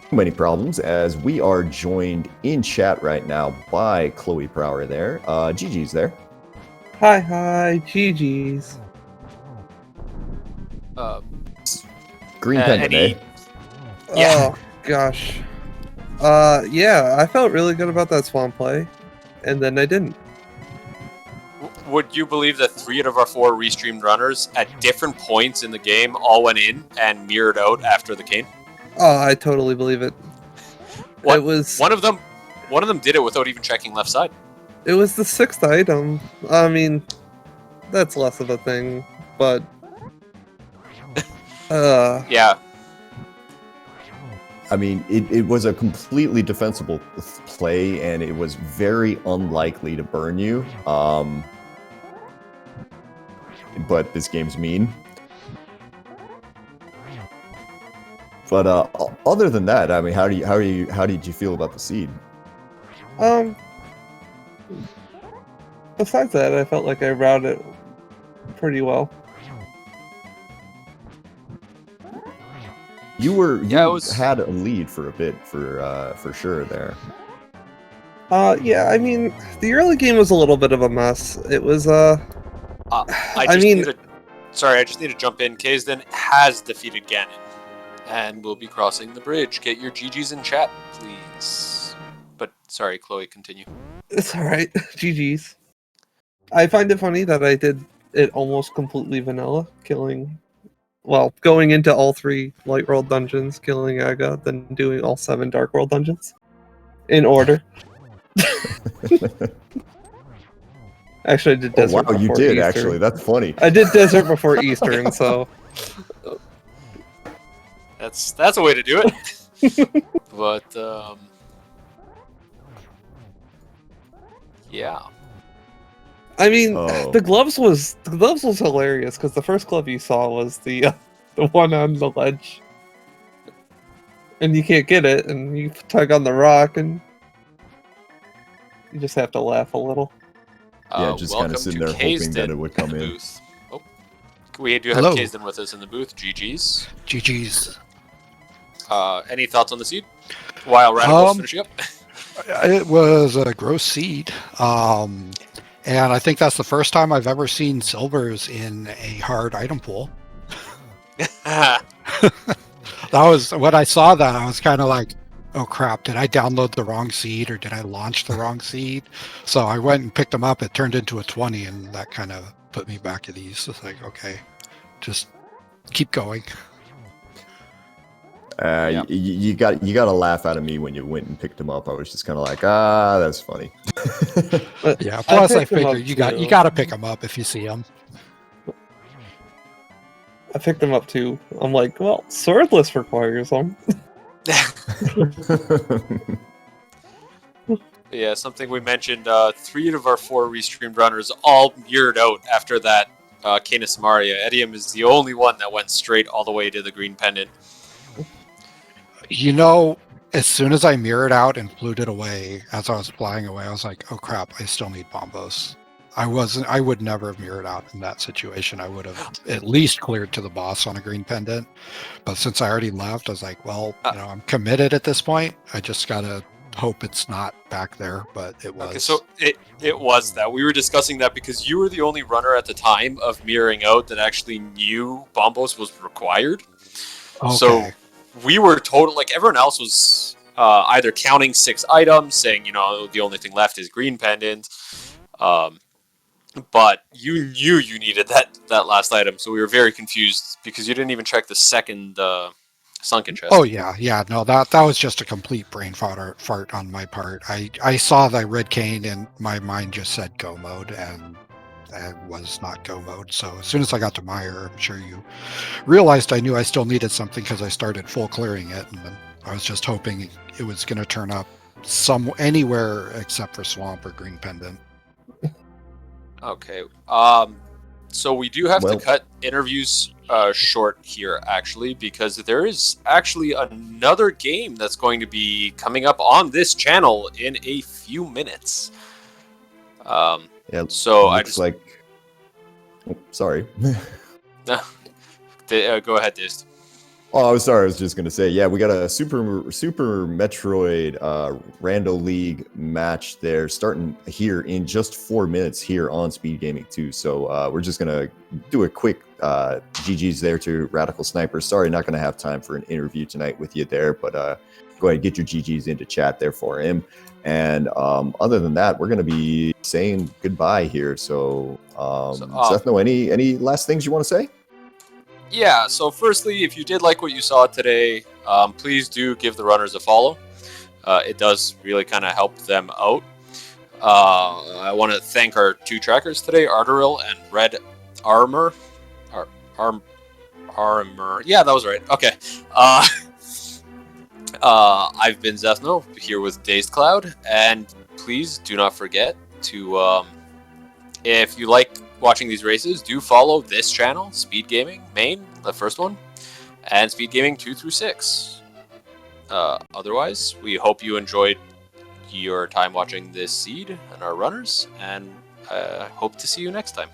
too many problems, as we are joined in chat right now by Chloe Prower there. GG's there. Hi, GG's. Green pendant, eh? Yeah. Oh, gosh. Yeah, I felt really good about that Swamp play, and then I didn't. Would you believe that 3 out of our 4 restreamed runners at different points in the game all went in and mirrored out after the cane? Oh, I totally believe it. What? It was One of them did it without even checking left side. It was the 6th item. I mean, that's less of a thing, but Yeah. I mean, it was a completely defensible play, and it was very unlikely to burn you. But this game's mean. But other than that, I mean, how did you feel about the seed? Besides that, I felt like I routed it pretty well. You had a lead for a bit for sure there. Yeah, I mean, the early game was a little bit of a mess. It was I just need to jump in. Kazdan has defeated Ganon and will be crossing the bridge. Get your GGs in chat, please. But sorry, Chloe, continue. It's alright. GG's. I find it funny that I did it almost completely vanilla, going into all 3 Light World dungeons, killing Aga, then doing all 7 Dark World dungeons. In order. Actually, I did Desert before you did, Eastern. actually. That's funny. I did Desert before Eastern, so... That's a way to do it. But, yeah. I mean, the gloves was hilarious, because the first glove you saw was the one on the ledge. And you can't get it, and you tug on the rock, and you just have to laugh a little. Yeah, just kind of sitting there hoping that it would come in. Booth. Oh, we do have Kazdan with us in the booth. GG's. GG's. Any thoughts on the seed? While Radical's finishing up? It was a gross seed. And I think that's the first time I've ever seen silvers in a hard item pool. That was when I saw that, I was kind of like, oh crap, did I download the wrong seed or did I launch the wrong seed? So I went and picked them up. It turned into a 20, and that kind of put me back at ease. It's like, okay, just keep going. You got to laugh out of me when you went and picked them up. I was just kind of like, that's funny. Yeah. Plus, I figure you got to pick them up if you see them. I picked them up too. I'm like, well, swordless requires them. Yeah, something we mentioned. 3 of our 4 restreamed runners all mirrored out after that Canis Maria. Edium is the only one that went straight all the way to the green pendant. You know, as soon as I mirrored out and fluted away, as I was flying away, I was like, oh crap, I still need bombos. I would never have mirrored out in that situation. I would have at least cleared to the boss on a green pendant. But since I already left, I was like, well, I'm committed at this point. I just gotta hope it's not back there, but it was. Okay, so it was that. We were discussing that because you were the only runner at the time of mirroring out that actually knew bombos was required. Okay. So we were total, like everyone else was either counting 6 items, saying, the only thing left is green pendant. But you knew you needed that last item, so we were very confused because you didn't even check the second sunken chest. Oh yeah. No, that was just a complete brain fart on my part. I saw the red cane and my mind just said go mode, and it was not go mode. So as soon as I got to Meyer, I'm sure you realized I knew I still needed something because I started full clearing it, and then I was just hoping it was going to turn up anywhere except for swamp or green pendant. Okay. So we do have to cut interviews short here, actually, because there is actually another game that's going to be coming up on this channel in a few minutes. So I just like. Oh, sorry. Go ahead, Dist. Oh, I was sorry. I was just going to say, yeah, we got a Super Metroid Rando League match there starting here in just 4 minutes here on Speed Gaming 2. So we're just going to do a quick GG's there to Radical Sniper. Sorry, not going to have time for an interview tonight with you there, but go ahead and get your GG's into chat there for him. And other than that, we're going to be saying goodbye here. So, Seth, any last things you want to say? Yeah, so firstly, if you did like what you saw today, please do give the runners a follow. It does really kind of help them out. I want to thank our 2 trackers today, Arteril and Red Armor. Armor. Yeah, that was right. Okay. I've been Zethno, here with Dazed Cloud, and please do not forget to, if you like watching these races, do follow this channel, Speed Gaming Main, the first one, and Speed Gaming 2 through 6. Otherwise, we hope you enjoyed your time watching this seed and our runners, and hope to see you next time.